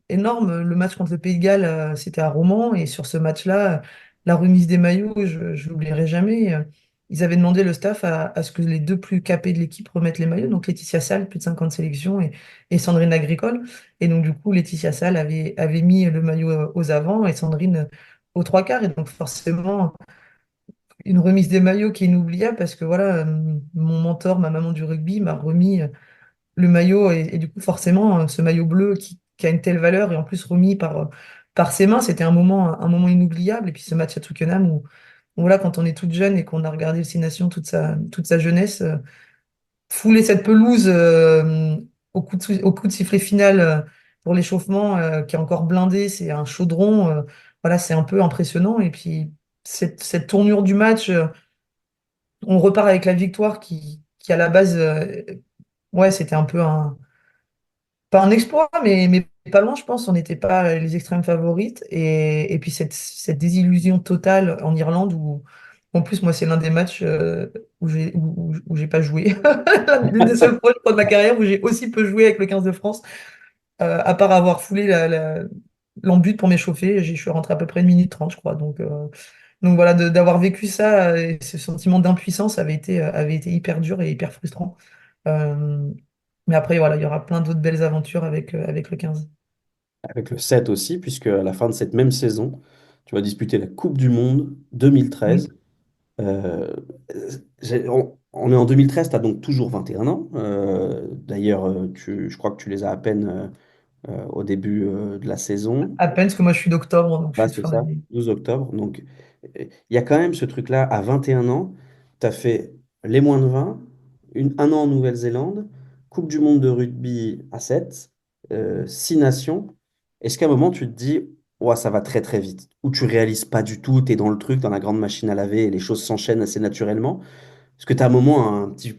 C: énorme. Le match contre le Pays de Galles, c'était à Romans. Et sur ce match-là, la remise des maillots, je l'oublierai jamais. Ils avaient demandé le staff à ce que les deux plus capés de l'équipe remettent les maillots. Donc Laetitia Sall, plus de 50 sélections, et Sandrine Agricole. Et donc du coup, Laetitia Sall avait mis le maillot aux avants et Sandrine aux trois quarts. Et donc forcément, une remise des maillots qui est inoubliable parce que voilà, mon mentor, ma maman du rugby, m'a remis le maillot et du coup forcément ce maillot bleu qui a une telle valeur et en plus remis par ses mains, c'était un moment inoubliable. Et puis ce match à Twickenham où voilà, quand on est toute jeune et qu'on a regardé le Six Nations toute sa jeunesse, fouler cette pelouse au coup de sifflet final pour l'échauffement qui est encore blindé, c'est un chaudron, voilà, c'est un peu impressionnant. Et puis cette tournure du match, on repart avec la victoire qui à la base, ouais, c'était un peu pas un exploit, mais pas loin, je pense. On n'était pas les extrêmes favorites. Et puis cette désillusion totale en Irlande, où en plus, moi, c'est l'un des matchs où j'ai pas joué. L'une des seules fois, je crois, de ma carrière où j'ai aussi peu joué avec le 15 de France, à part avoir foulé l'embut pour m'échauffer. Je suis rentré à peu près 1 minute 30, je crois. Donc voilà, d'avoir vécu ça, et ce sentiment d'impuissance avait été hyper dur et hyper frustrant. Euh, mais après, voilà, il y aura plein d'autres belles aventures avec le 15.
B: Avec le 7 aussi, puisque à la fin de cette même saison, tu vas disputer la Coupe du Monde 2013.
C: Oui,
B: Euh, on est en 2013, tu as donc toujours 21 ans. D'ailleurs, je crois que tu les as à peine au début de la saison.
C: à peine, parce que moi je suis d'octobre, donc je
B: Là,
C: suis de
B: c'est
C: fin
B: ça,
C: d'année.
B: 12 octobre. Donc, il y a quand même ce truc-là, à 21 ans, tu as fait les moins de 20, un an en Nouvelle-Zélande, Coupe du monde de rugby à 7, 6 nations. Est-ce qu'à un moment, tu te dis, ouais, ça va très très vite, ou tu réalises pas du tout, tu es dans le truc, dans la grande machine à laver, et les choses s'enchaînent assez naturellement, Est-ce que tu as un moment, petit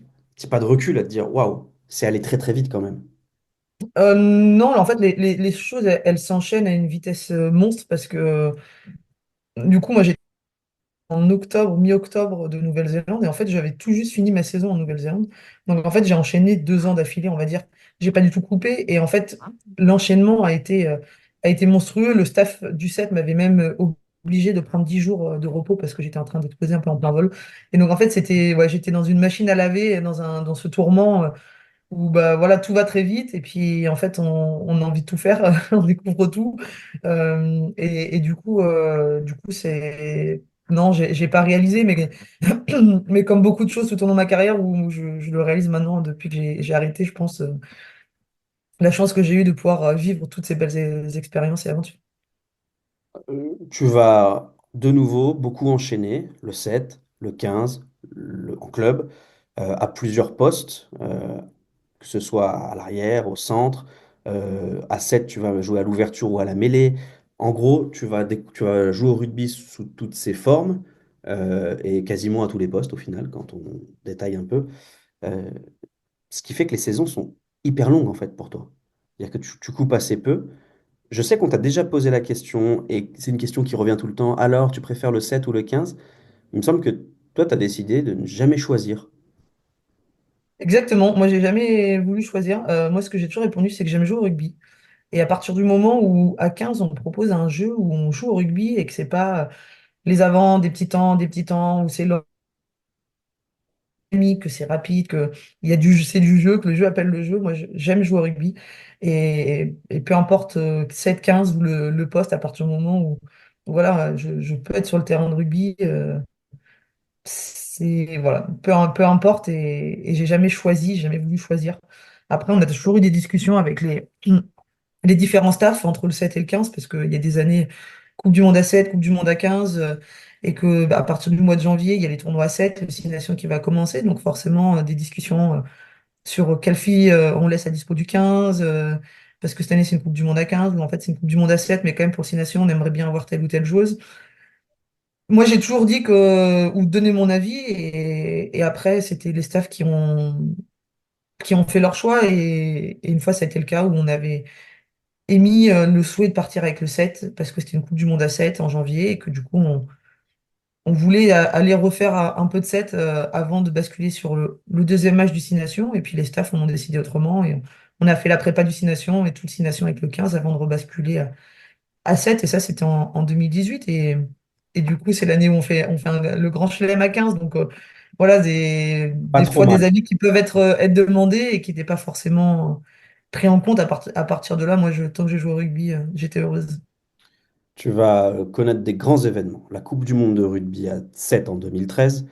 B: pas de recul à te dire, waouh, c'est allé très très vite quand même.
C: Non, en fait, les choses, elles s'enchaînent à une vitesse monstre parce que du coup, moi, j'étais en octobre, mi-octobre de Nouvelle-Zélande et en fait, j'avais tout juste fini ma saison en Nouvelle-Zélande. Donc, en fait, j'ai enchaîné 2 ans d'affilée, on va dire. J'ai pas du tout coupé et en fait, l'enchaînement a été monstrueux. Le staff du set m'avait même obligé de prendre 10 jours de repos parce que j'étais en train d'exploser un peu en plein vol. Et donc, en fait, ouais, j'étais dans une machine à laver, dans ce tourment. Où bah voilà, tout va très vite et puis en fait on a envie de tout faire, on découvre tout. Et du coup c'est non, j'ai pas réalisé, mais mais comme beaucoup de choses tout au long de ma carrière où je le réalise maintenant depuis que j'ai arrêté, je pense la chance que j'ai eue de pouvoir vivre toutes ces belles expériences et aventures.
B: Tu vas de nouveau beaucoup enchaîner le 7, le 15, en club, à plusieurs postes, que ce soit à l'arrière, au centre. À 7, tu vas jouer à l'ouverture ou à la mêlée. En gros, tu vas jouer au rugby sous toutes ses formes et quasiment à tous les postes au final, quand on détaille un peu. Euh, Ce qui fait que les saisons sont hyper longues en fait pour toi. C'est-à-dire que tu coupes assez peu. Je sais qu'on t'a déjà posé la question, et c'est une question qui revient tout le temps. Alors, tu préfères le 7 ou le 15? Il me semble que toi, tu as décidé de ne jamais choisir.
C: Exactement, moi j'ai jamais voulu choisir. Moi ce que j'ai toujours répondu c'est que j'aime jouer au rugby. Et à partir du moment où à 15 on me propose un jeu où on joue au rugby et que c'est pas les avants, des petits temps, où c'est dynamique, que c'est rapide, que il y a c'est du jeu, que le jeu appelle le jeu. Moi, j'aime jouer au rugby. Et peu importe 7, 15 ou le poste, à partir du moment où, voilà, je peux être sur le terrain de rugby, c'est, voilà, peu importe. Et j'ai jamais choisi, j'ai jamais voulu choisir. Après, on a toujours eu des discussions avec les différents staffs entre le 7 et le 15, parce qu'il y a des années, Coupe du Monde à 7, Coupe du Monde à 15, et que bah, à partir du mois de janvier, il y a les tournois à 7, le Six Nations qui va commencer, donc forcément des discussions sur quelle fille on laisse à dispo du 15, parce que cette année c'est une Coupe du Monde à 15, ou en fait c'est une Coupe du Monde à 7, mais quand même pour le Six Nations, on aimerait bien avoir telle ou telle joueuse. Moi j'ai toujours dit que, ou donné mon avis, et après c'était les staffs qui ont fait leur choix, et une fois ça a été le cas où on avait émis le souhait de partir avec le 7 parce que c'était une Coupe du Monde à 7 en janvier et que du coup on voulait aller refaire un peu de 7 avant de basculer sur le deuxième match du Six Nations et puis les staffs en ont décidé autrement et on a fait la prépa du Six Nations et tout le Six Nations avec le 15 avant de rebasculer à 7 et ça c'était en 2018 et du coup c'est l'année où on fait le grand chelem à 15 donc voilà
B: Pas
C: des
B: trop
C: fois
B: mal.
C: des avis qui peuvent être demandés et qui n'étaient pas forcément pris en compte à partir de là, moi, tant que j'ai joué au rugby, j'étais heureuse.
B: Tu vas connaître des grands événements. La Coupe du Monde de rugby à 7 en 2013,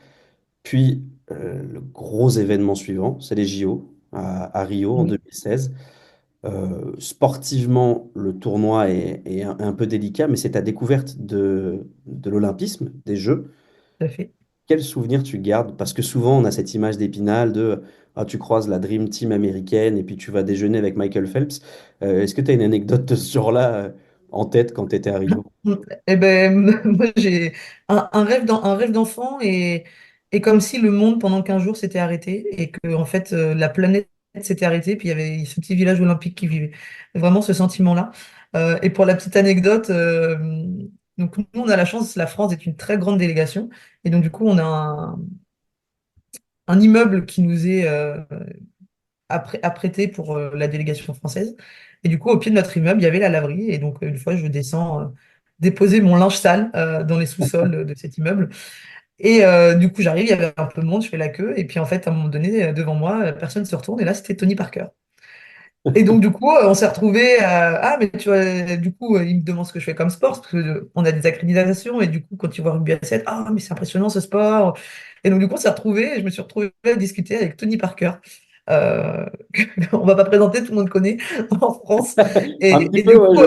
B: puis le gros événement suivant, c'est les JO à Rio en
C: Oui,
B: 2016. Sportivement, le tournoi est un peu délicat, mais c'est ta découverte de l'olympisme, des Jeux.
C: tout à fait.
B: Quel souvenir tu gardes? Parce que souvent, on a cette image d'Épinal de ah, tu croises la Dream Team américaine et puis tu vas déjeuner avec Michael Phelps. Est-ce que tu as une anecdote de ce genre-là en tête quand tu étais à Rio?
C: Eh ben, moi, j'ai un rêve d'enfant et comme si le monde pendant 15 jours s'était arrêté et que, en fait, la planète s'était arrêtée, puis il y avait ce petit village olympique qui vivait. Vraiment ce sentiment-là. Et pour la petite anecdote, donc nous, on a la chance, la France est une très grande délégation. Et donc, du coup, on a un immeuble qui nous est apprêté pour la délégation française. Et du coup, au pied de notre immeuble, il y avait la laverie. Et donc, une fois, je descends déposer mon linge sale dans les sous-sols de cet immeuble. Et du coup, j'arrive, il y avait un peu de monde, je fais la queue. Et puis, en fait, à un moment donné, devant moi, personne ne se retourne. Et là, c'était Tony Parker. Et donc, du coup, on s'est retrouvés à... Ah, mais tu vois, du coup, il me demande ce que je fais comme sport, parce que on a des accréditations. Et du coup, quand tu vois rugby à 7, ah, mais c'est impressionnant ce sport. Et donc, du coup, on s'est retrouvés, et je me suis retrouvée à discuter avec Tony Parker. Euh, on va pas présenter, tout le monde connaît en France.
B: Un petit
C: Et
B: peu,
C: du
B: ouais,
C: coup,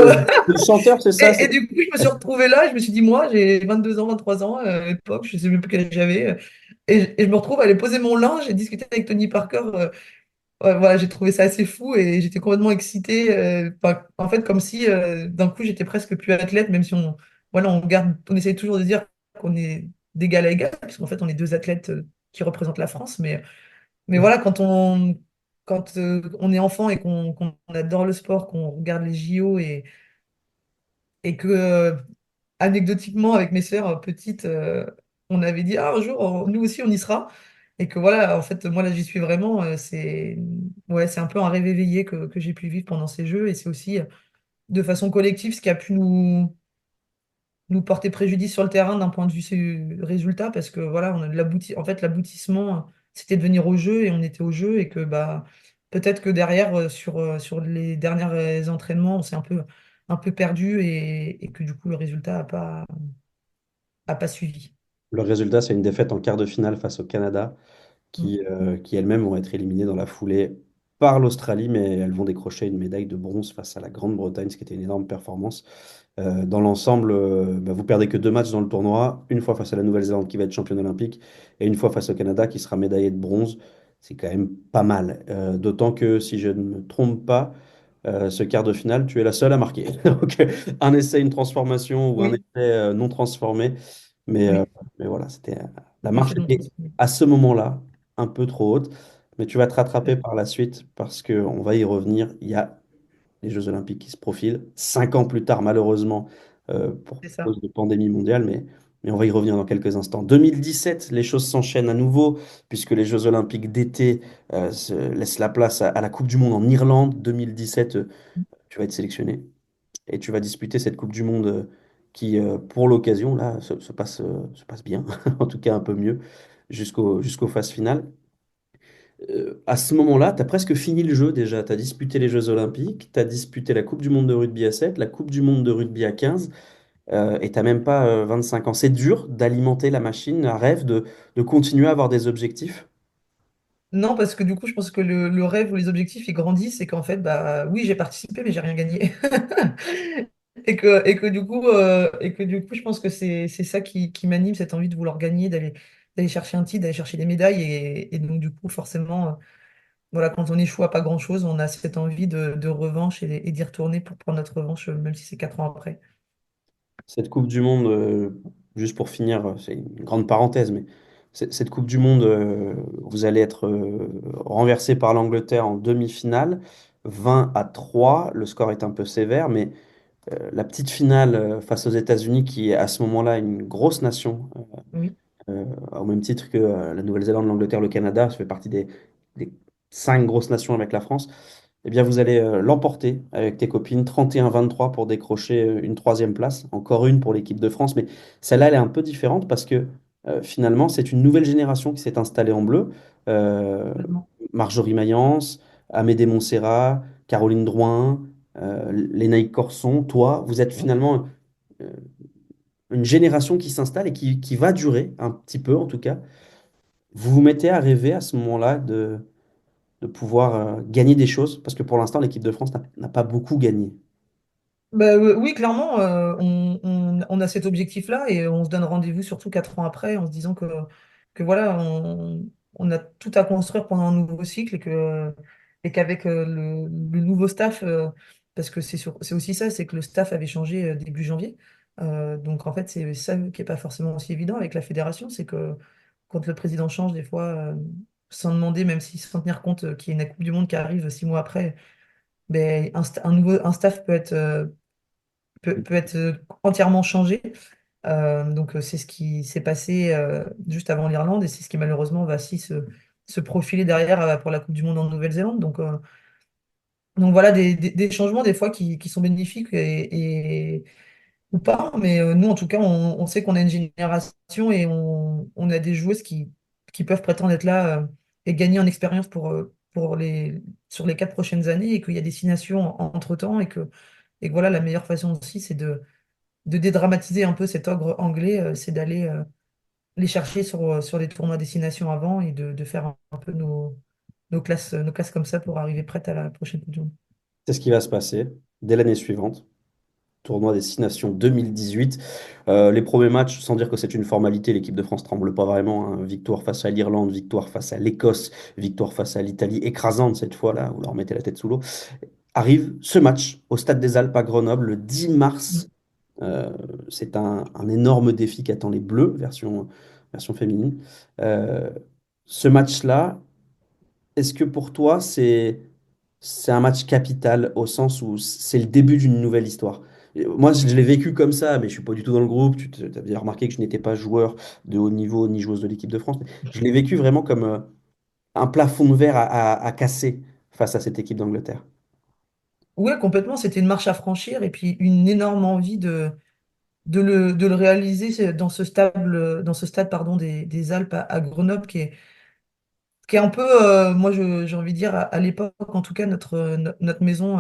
B: le chanteur, c'est ça?
C: et du coup, je me suis retrouvée là, je me suis dit, moi, j'ai 22 ans, 23 ans à l'époque, je sais même plus quel âge j'avais. Et je me retrouve à aller poser mon linge et discuter avec Tony Parker. Ouais, voilà, j'ai trouvé ça assez fou et j'étais complètement excitée. Enfin, en fait, comme si d'un coup, j'étais presque plus athlète, même si voilà, on essaye toujours de dire qu'on est d'égal à égal, parce qu'en fait, on est deux athlètes qui représente la France. Mais voilà, quand on est enfant et qu'on adore le sport, qu'on regarde les JO et que, anecdotiquement, avec mes sœurs petites, on avait dit, ah, un jour, nous aussi, on y sera. Et que voilà, en fait, moi, là, j'y suis vraiment. Ouais, c'est un peu un rêve éveillé que j'ai pu vivre pendant ces Jeux. Et c'est aussi, de façon collective, ce qui a pu nous porter préjudice sur le terrain d'un point de vue résultat, parce que voilà, en fait, l'aboutissement, c'était de venir au jeu et on était au jeu et que bah, peut-être que derrière, sur les derniers entraînements, on s'est un peu perdu et que du coup, le résultat a pas suivi.
B: Le résultat, c'est une défaite en quart de finale face au Canada,
C: Mm.
B: qui elles-mêmes vont être éliminées dans la foulée par l'Australie, mais elles vont décrocher une médaille de bronze face à la Grande-Bretagne, ce qui était une énorme performance. Dans l'ensemble, bah, vous perdez que 2 matchs dans le tournoi, une fois face à la Nouvelle-Zélande qui va être championne olympique et une fois face au Canada qui sera médaillé de bronze. C'est quand même pas mal. D'autant que si je ne me trompe pas, ce quart de finale, tu es la seule à marquer. Donc, un essai, une transformation ou un essai
C: Oui,
B: non transformé. Mais, euh,
C: oui,
B: mais voilà, la
C: mais
B: marche
C: c'est non
B: était
C: transmis.
B: à ce moment-là un peu trop haute. Mais tu vas te rattraper
C: Ouais,
B: par la suite parce qu'on va y revenir. Il y a les Jeux Olympiques qui se profilent. 5 ans plus tard, malheureusement, pour
C: c'est ça.
B: cause de pandémie mondiale, mais on va y revenir dans quelques instants. 2017, les choses s'enchaînent à nouveau, puisque les Jeux Olympiques d'été laissent la place à la Coupe du Monde en Irlande. 2017, tu vas être sélectionné et tu vas disputer cette Coupe du Monde qui, pour l'occasion, là, se passe bien, en tout cas un peu mieux, jusqu'aux phases finales. À ce moment-là, tu as presque fini le jeu déjà. Tu as disputé les Jeux Olympiques, tu as disputé la Coupe du Monde de rugby à 7, la Coupe du Monde de rugby à 15, et tu n'as même pas 25 ans. C'est dur d'alimenter la machine à rêve, de continuer à avoir des objectifs.
C: Non, parce que du coup, je pense que le rêve ou les objectifs, ils grandissent et qu'en fait, bah oui, j'ai participé, mais j'ai rien gagné. Et que du coup, je pense que c'est ça qui m'anime, cette envie de vouloir gagner, d'aller chercher un titre, d'aller chercher des médailles. Et donc, du coup, forcément, voilà, quand on échoue à pas grand-chose, on a cette envie de revanche et d'y retourner pour prendre notre revanche, même si c'est 4 ans après.
B: Cette Coupe du Monde, juste pour finir, c'est une grande parenthèse, mais cette Coupe du Monde, vous allez être renversé par l'Angleterre en demi-finale, 20-3. Le score est un peu sévère, mais la petite finale face aux États-Unis, qui est à ce moment-là une grosse nation,
C: Oui,
B: au même titre que la Nouvelle-Zélande, l'Angleterre, le Canada, ça fait partie des 5 grosses nations avec la France, eh bien vous allez l'emporter avec tes copines, 31-23 pour décrocher une troisième place, encore une pour l'équipe de France, mais celle-là, elle est un peu différente parce que finalement, c'est une nouvelle génération qui s'est installée en bleu. Euh,
C: complètement.
B: Marjorie Mayence, Amédée Montserrat, Caroline Drouin, Lénaïque Corson, toi, vous êtes finalement euh, une génération qui s'installe et qui va durer un petit peu en tout cas. Vous vous mettez à rêver à ce moment-là de pouvoir gagner des choses, parce que pour l'instant, l'équipe de France n'a pas beaucoup gagné.
C: Bah, oui, clairement, on a cet objectif-là et on se donne rendez-vous surtout 4 ans après en se disant que voilà, on a tout à construire pendant un nouveau cycle et qu'avec le nouveau staff, parce que c'est aussi ça, c'est que le staff avait changé début janvier. Donc en fait, c'est ça qui n'est pas forcément aussi évident avec la fédération, c'est que quand le président change des fois, sans demander, même si sans tenir compte qu'il y a une Coupe du Monde qui arrive 6 mois après, ben, un staff peut être entièrement changé. Donc, c'est ce qui s'est passé juste avant l'Irlande et c'est ce qui malheureusement va aussi se profiler derrière pour la Coupe du Monde en Nouvelle-Zélande. Donc voilà, des changements des fois qui sont bénéfiques ou pas, mais nous en tout cas, on sait qu'on a une génération et on a des joueuses qui peuvent prétendre être là et gagner en expérience sur les 4 prochaines années et qu'il y a des 6 nations entre-temps et que voilà, la meilleure façon aussi, c'est de dédramatiser un peu cet ogre anglais, c'est d'aller les chercher sur les tournois destination avant et de faire un peu nos classes comme ça pour arriver prête à la prochaine Coupe du Monde.
B: C'est ce qui va se passer dès l'année suivante. Tournoi des 6 nations 2018. Les premiers matchs, sans dire que c'est une formalité, l'équipe de France tremble pas vraiment, hein. Victoire face à l'Irlande, victoire face à l'Écosse, victoire face à l'Italie, écrasante cette fois, là, vous leur mettez la tête sous l'eau. Arrive ce match au Stade des Alpes à Grenoble le 10
C: Mm.
B: mars. Euh, c'est un énorme défi qui attend les Bleus, version féminine. Euh, Ce match-là, est-ce que pour toi, c'est un match capital au sens où c'est le début d'une nouvelle histoire? Et moi, je l'ai vécu comme ça, mais je suis pas du tout dans le groupe. Tu as bien remarqué que je n'étais pas joueur de haut niveau ni joueuse de l'équipe de France. Mais je l'ai vécu vraiment comme un plafond de verre à casser face à cette équipe d'Angleterre.
C: Ouais, complètement, c'était une marche à franchir et puis une énorme envie de le réaliser dans ce stade pardon, des Alpes à Grenoble, qui est un peu, moi j'ai envie de dire, à l'époque, en tout cas, notre maison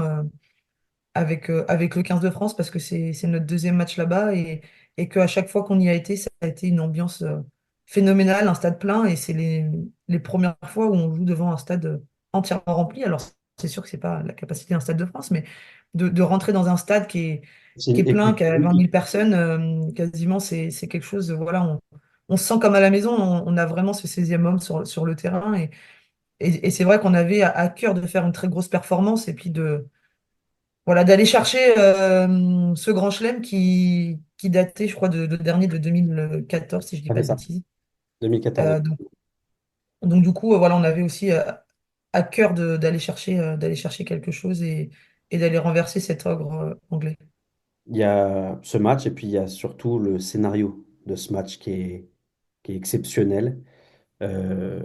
C: avec le 15 de France, parce que c'est notre deuxième match là-bas et qu'à chaque fois qu'on y a été, ça a été une ambiance phénoménale, un stade plein, et c'est les premières fois où on joue devant un stade entièrement rempli. Alors, c'est sûr que c'est pas la capacité d'un stade de France, mais de rentrer dans un stade qui est
B: Et
C: plein,
B: puis,
C: qui a 20 000 personnes, quasiment, c'est quelque chose, voilà, on se sent comme à la maison, on a vraiment ce 16e homme sur le terrain, et c'est vrai qu'on avait à cœur de faire une très grosse performance, et puis voilà, d'aller chercher ce grand chelem qui datait, je crois, de dernier de 2014, si je dis
B: ça fait
C: pas de
B: ça,
C: bêtises.
B: 2014.
C: Donc, du coup, voilà, on avait aussi à cœur d'aller chercher quelque chose et d'aller renverser cet ogre anglais.
B: Il y a ce match et puis il y a surtout le scénario de ce match qui est exceptionnel, euh,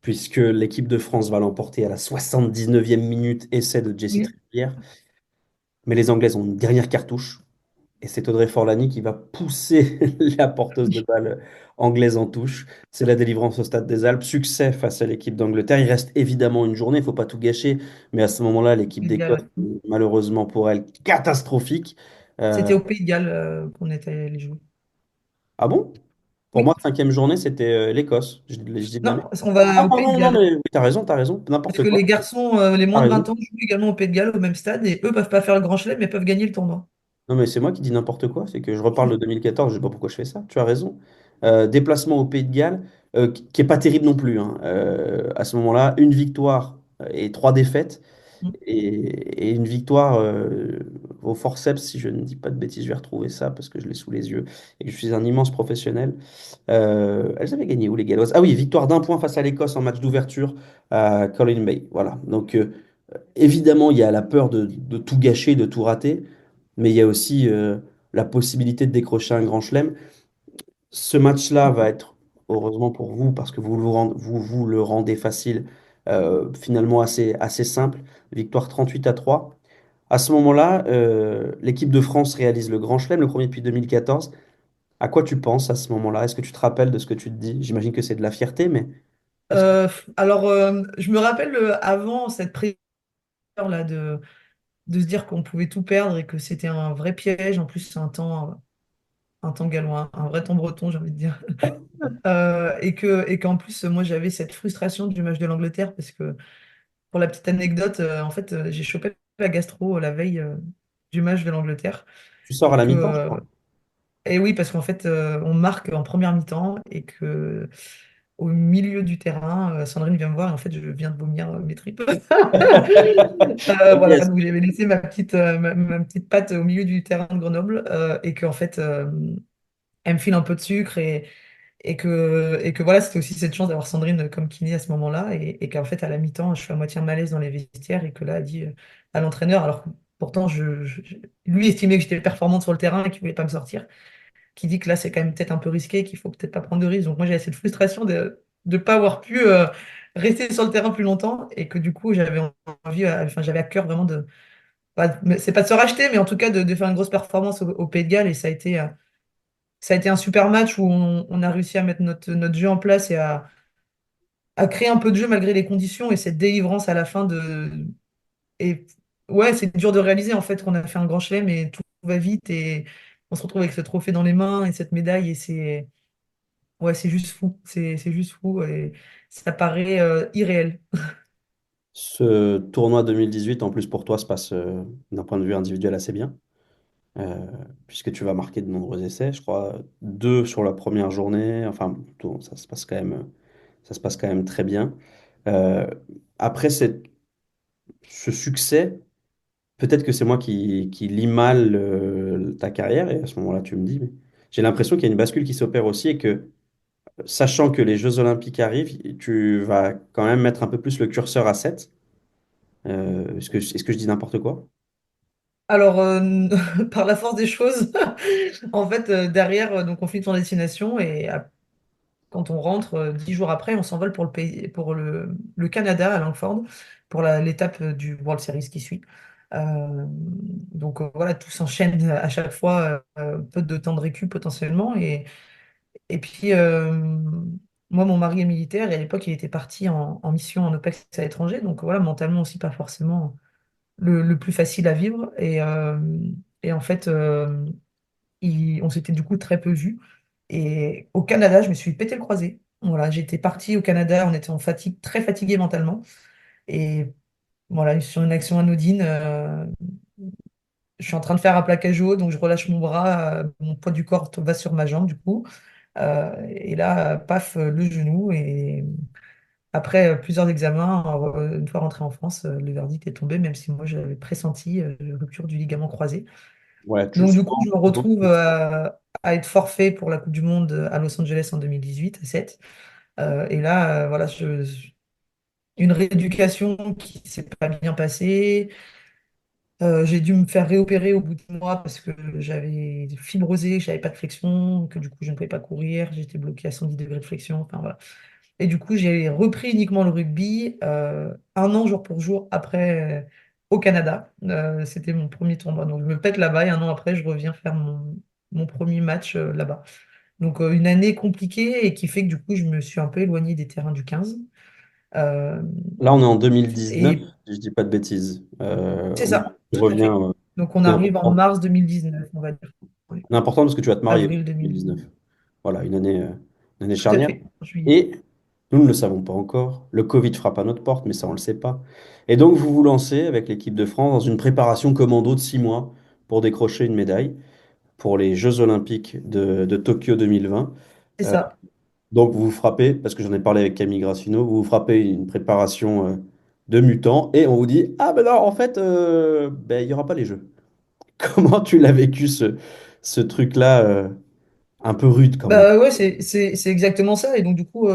B: puisque l'équipe de France va l'emporter à la 79e minute, essai de Jessie
C: Oui,
B: Trippier. Mais les Anglaises ont une dernière cartouche et c'est Audrey Forlani qui va pousser la porteuse de balle anglaise en touche. C'est la délivrance au Stade des Alpes. Succès face à l'équipe d'Angleterre. Il reste évidemment une journée, il ne faut pas tout gâcher. Mais à ce moment-là, l'équipe
C: Pays de
B: d'Écosse,
C: Galles.
B: malheureusement pour elle, catastrophique. Euh,
C: C'était au Pays de Galles qu'on était allé jouer.
B: ah bon? Pour moi,
C: Oui,
B: cinquième journée, c'était l'Écosse. Je dis de la
C: non,
B: merde.
C: on va
B: Ah,
C: au Pays de
B: pardon, non,
C: Galles.
B: mais oui, t'as raison,
C: Parce
B: n'importe
C: que
B: quoi.
C: les garçons, les
B: T'as
C: moins de 20
B: raison.
C: ans, jouent également au Pays de Galles, au même stade, et eux peuvent pas faire le grand chelem, mais peuvent gagner le tournoi.
B: Non, mais c'est moi qui dis n'importe quoi. C'est que je reparle de 2014, je sais pas pourquoi je fais ça. Tu as raison. Déplacement au Pays de Galles, qui est pas terrible non plus, hein. À ce moment-là, une victoire et trois défaites. Et une victoire au forceps, si je ne dis pas de bêtises, je vais retrouver ça parce que je l'ai sous les yeux et que je suis un immense professionnel. Elles avaient gagné où les Galloises? Ah oui, victoire d'un point face à l'Écosse en match d'ouverture à Colin Bay. Voilà. Donc évidemment, il y a la peur de tout gâcher, de tout rater, mais il y a aussi la possibilité de décrocher un grand chelem. Ce match-là va être, heureusement pour vous, parce que vous le rendez facile, finalement assez simple. Victoire 38-3. À ce moment-là, l'équipe de France réalise le Grand Chelem, le premier depuis 2014. À quoi tu penses à ce moment-là? Est-ce que tu te rappelles de ce que tu te dis? J'imagine que c'est de la fierté, mais est-ce que
C: Alors, je me rappelle avant cette là de se dire qu'on pouvait tout perdre et que c'était un vrai piège. En plus, c'est un temps gallois, un vrai temps breton, j'ai envie de dire. Et qu'en plus, moi, j'avais cette frustration du match de l'Angleterre parce que, pour la petite anecdote, en fait, j'ai chopé la gastro la veille du match de l'Angleterre.
B: tu sors à
C: Et
B: la
C: que,
B: mi-temps, je crois.
C: et oui, parce qu'en fait, on marque en première mi-temps et que au milieu du terrain, Sandrine vient me voir et en fait, je viens de vomir mes tripes. Voilà,
B: Yes.
C: donc j'avais laissé ma petite patte au milieu du terrain de Grenoble et qu'en fait, elle me file un peu de sucre et que voilà, c'était aussi cette chance d'avoir Sandrine comme kiné à ce moment-là et qu'en fait, à la mi-temps, je suis à moitié malaise dans les vestiaires et que là, elle dit à l'entraîneur, alors que pourtant, lui estimait que j'étais performante sur le terrain et qu'il voulait pas me sortir, qui dit que là, c'est quand même peut-être un peu risqué, qu'il faut peut-être pas prendre de risques. Donc moi, j'avais cette frustration de ne pas avoir pu rester sur le terrain plus longtemps et que du coup, j'avais envie, enfin, j'avais à cœur vraiment c'est pas de se racheter, mais en tout cas de faire une grosse performance au Pays de Galles. Et ça a été un super match où on a réussi à mettre notre jeu en place et à créer un peu de jeu malgré les conditions et cette délivrance à la fin et ouais, c'est dur de réaliser en fait qu'on a fait un grand chelem et tout va vite et on se retrouve avec ce trophée dans les mains et cette médaille et ouais, c'est juste fou. C'est juste fou et ça paraît irréel.
B: Ce tournoi 2018, en plus pour toi, se passe d'un point de vue individuel assez bien, euh, puisque tu vas marquer de nombreux essais, je crois, deux sur la première journée, enfin, ça se passe quand même, très bien. Euh, après ce succès, peut-être que c'est moi qui lis mal ta carrière, et à ce moment-là, tu me dis, mais j'ai l'impression qu'il y a une bascule qui s'opère aussi, et que sachant que les Jeux Olympiques arrivent, tu vas quand même mettre un peu plus le curseur à 7. Est-ce que je dis n'importe quoi?
C: Alors, par la force des choses, en fait, derrière, donc on finit ton destination et quand on rentre, 10 jours après, on s'envole pour le pays, pour le Canada à Langford, pour l'étape du World Series qui suit. Donc voilà, tout s'enchaîne à chaque fois, peu de temps de récup potentiellement. Et puis, moi, mon mari est militaire et à l'époque, il était parti en mission en OPEX à l'étranger. Donc voilà, mentalement aussi, pas forcément le plus facile à vivre. Et en fait, on s'était du coup très peu vus. Et au Canada, je me suis pété le croisé. Voilà, j'étais partie au Canada, on était en fatigue, très fatigué mentalement. Et voilà, sur une action anodine, je suis en train de faire un plaquage haut, donc je relâche mon bras, mon poids du corps va sur ma jambe du coup. Et là, paf, le genou. Et après plusieurs examens, une fois rentré en France, le verdict est tombé, même si moi j'avais pressenti rupture du ligament croisé.
B: Ouais, tu le
C: Donc
B: sens.
C: du coup, je me retrouve à être forfait pour la Coupe du Monde à Los Angeles en 2018 à 7. Et là, voilà, une rééducation qui s'est pas bien passée. J'ai dû me faire réopérer au bout de mois parce que j'avais fibrosé, j'avais pas de flexion, que du coup je ne pouvais pas courir, j'étais bloqué à 110 degrés de flexion. Enfin, voilà. Et du coup, j'ai repris uniquement le rugby un an jour pour jour après au Canada. C'était mon premier tournoi. Donc je me pète là-bas et un an après, je reviens faire mon premier match là-bas. Donc une année compliquée et qui fait que du coup, je me suis un peu éloignée des terrains du 15. Euh,
B: Là, on est en 2019,
C: et
B: si je dis pas de bêtises.
C: c'est
B: Oui,
C: ça,
B: tu
C: tout à
B: reviens.
C: fait. Donc on
B: C'est
C: arrive en
B: important.
C: mars 2019, on va dire. Oui,
B: C'est important parce que tu vas te marier aussi
C: avril
B: en 2019.
C: 2019.
B: Voilà, une année
C: Tout à
B: charnière.
C: fait, en juillet.
B: Et nous ne le savons pas encore. Le Covid frappe à notre porte, mais ça, on ne le sait pas. Et donc, vous vous lancez avec l'équipe de France dans une préparation commando de 6 mois pour décrocher une médaille pour les Jeux Olympiques de Tokyo 2020.
C: C'est
B: Euh,
C: ça.
B: donc, vous vous frappez, parce que j'en ai parlé avec Camille Grassino, vous vous frappez une préparation de mutant et on vous dit, ah ben non, en fait, ben, il n'y aura pas les Jeux. Comment tu l'as vécu ce truc-là un peu rude quand même?
C: Bah ouais, c'est exactement ça. Et donc du coup,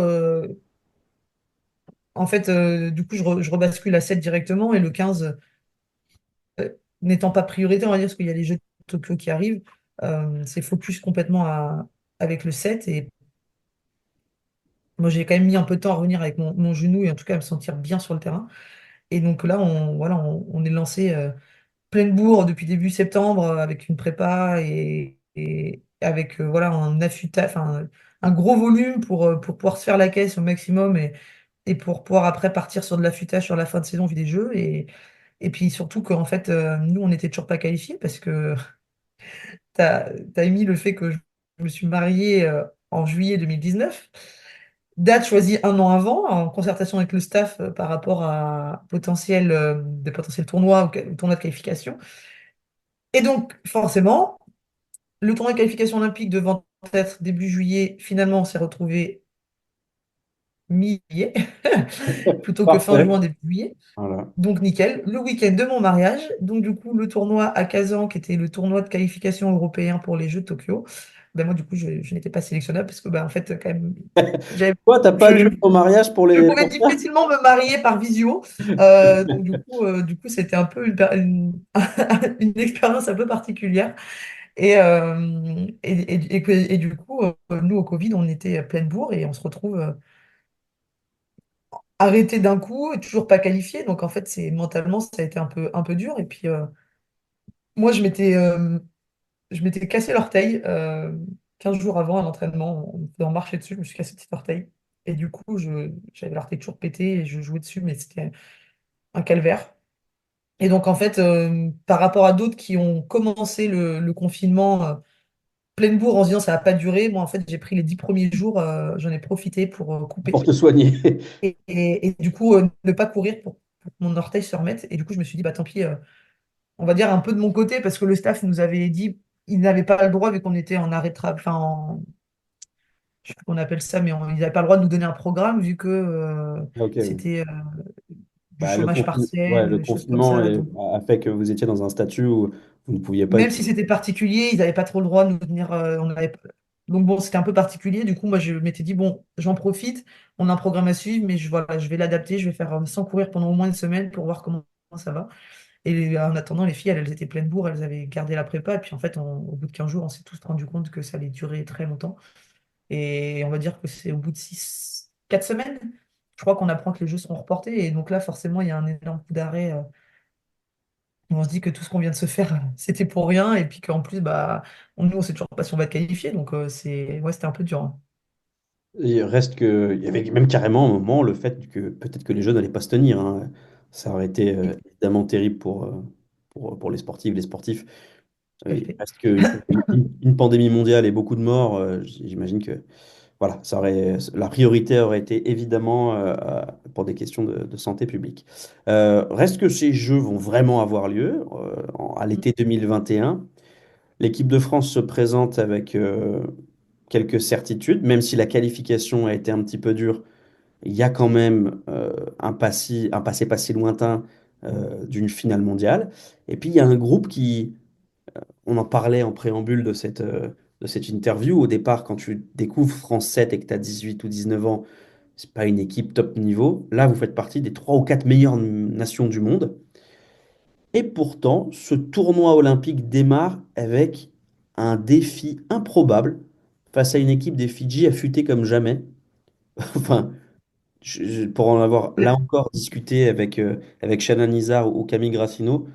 C: en fait, du coup, je rebascule à 7 directement et le 15, n'étant pas priorité, on va dire, parce qu'il y a les Jeux de Tokyo qui arrivent, c'est focus complètement avec le 7. Et moi, j'ai quand même mis un peu de temps à revenir avec mon genou et en tout cas à me sentir bien sur le terrain. Et donc là, voilà, on est lancé pleine bourre depuis début septembre avec une prépa et avec voilà, enfin, un gros volume pour pouvoir se faire la caisse au maximum et pour pouvoir après partir sur de l'affûtage sur la fin de saison vu des Jeux. Et puis surtout qu'en fait, nous, on n'était toujours pas qualifiés parce que tu as émis le fait que je me suis mariée en juillet 2019. Date choisie un an avant, en concertation avec le staff par rapport à des potentiels tournois ou tournois de qualification. Et donc, forcément, le tournoi de qualification olympique devant être début juillet, finalement, on s'est retrouvé mi-juillet, plutôt que fin
B: Parfait.
C: juin, début juillet.
B: Voilà.
C: Donc, nickel. Le week-end de mon mariage. Donc, du coup, le tournoi à Kazan, qui était le tournoi de qualification européen pour les Jeux de Tokyo. Ben, moi, du coup, je n'étais pas sélectionnable parce que, ben, en fait, quand même, j'avais-
B: Toi, t'as pas annulé ton mariage pour
C: je
B: les
C: pouvais
B: pour ça?
C: difficilement me marier par visio. Donc, du coup, c'était un peu une expérience un peu particulière. Et du coup, nous, au Covid, on était à pleine bourre et on se retrouve arrêté d'un coup et toujours pas qualifié. Donc, en fait, mentalement, ça a été un peu dur. Et puis, moi, je m'étais cassé l'orteil 15 jours avant un entraînement. On était en marcher dessus, je me suis cassé le petit orteil. Et du coup, j'avais l'orteil toujours pété et je jouais dessus, mais c'était un calvaire. Et donc, en fait, par rapport à d'autres qui ont commencé le confinement pleine bourre en se disant ça va pas durer, moi, en fait, j'ai pris les 10 premiers jours, j'en ai profité pour couper.
B: Pour te soigner.
C: Et du coup, ne pas courir pour que mon orteil se remette. Et du coup, je me suis dit, bah tant pis, on va dire un peu de mon côté, parce que le staff nous avait dit, ils n'avaient pas le droit, vu qu'on était en arrêt de travail, enfin, je sais plus qu'on appelle ça, mais ils n'avaient pas le droit de nous donner un programme, vu que
B: Ok, oui.
C: c'était du
B: Bah,
C: chômage
B: ouais,
C: partiel,
B: le
C: des choses comme
B: confinement
C: ça. Donc,
B: a fait que vous étiez dans un statut où vous ne pouviez pas
C: même
B: être.
C: si c'était particulier, ils n'avaient pas trop le droit de nous tenir. On avait, Donc bon, c'était un peu particulier. Du coup, moi, je m'étais dit, bon, j'en profite, on a un programme à suivre, mais voilà, je vais l'adapter, je vais faire sans courir pendant au moins une semaine pour voir comment ça va. Et en attendant, les filles, elles étaient pleines bourre, elles avaient gardé la prépa. Et puis en fait, au bout de 15 jours, on s'est tous rendu compte que ça allait durer très longtemps. Et on va dire que c'est au bout de 4 semaines, je crois qu'on apprend que les jeux seront reportés. Et donc là, forcément, il y a un énorme coup d'arrêt. On se dit que tout ce qu'on vient de se faire, c'était pour rien. Et puis qu'en plus, bah, nous, on sait toujours pas si on va être qualifié. Donc ouais, c'était un peu dur, hein.
B: Il reste que, il y avait même carrément un moment le fait que peut-être que les jeux n'allaient pas se tenir, hein. Ça aurait été
C: Oui,
B: évidemment terrible pour les sportives, les sportifs.
C: tout à
B: Il
C: fait.
B: reste qu'une pandémie mondiale et beaucoup de morts. J'imagine que voilà, la priorité aurait été évidemment pour des questions de santé publique. Reste que ces Jeux vont vraiment avoir lieu à l'été 2021. L'équipe de France se présente avec quelques certitudes, même si la qualification a été un petit peu dure. Il y a quand même un passé pas si lointain d'une finale mondiale. Et puis il y a un groupe on en parlait en préambule de cette interview. Au départ, quand tu découvres France 7 et que tu as 18 ou 19 ans, c'est pas une équipe top niveau. Là, vous faites partie des 3 ou 4 meilleures nations du monde. Et pourtant, ce tournoi olympique démarre avec un défi improbable face à une équipe des Fidji affûtée comme jamais. Enfin, pour en avoir là encore discuté avec Shannon Nizar ou Camille Grassino,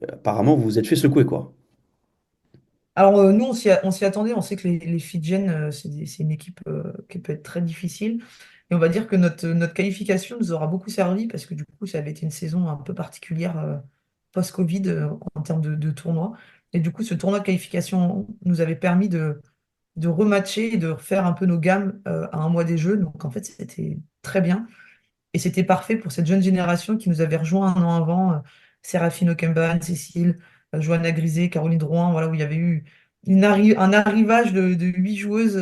B: apparemment, vous vous êtes fait secouer, quoi.
C: Alors, nous, on s'y attendait. On sait que les Fidjiennes, c'est une équipe qui peut être très difficile. Et on va dire que notre qualification nous aura beaucoup servi parce que du coup, ça avait été une saison un peu particulière post-Covid en termes de tournoi. Et du coup, ce tournoi de qualification nous avait permis de rematcher et de refaire un peu nos gammes à un mois des Jeux. Donc, en fait, c'était très bien. Et c'était parfait pour cette jeune génération qui nous avait rejoint un an avant, Séraphine Okemba, Anne Cécile, Johanna Grisé, Caroline Drouin, voilà, où il y avait eu un arrivage de 8 joueuses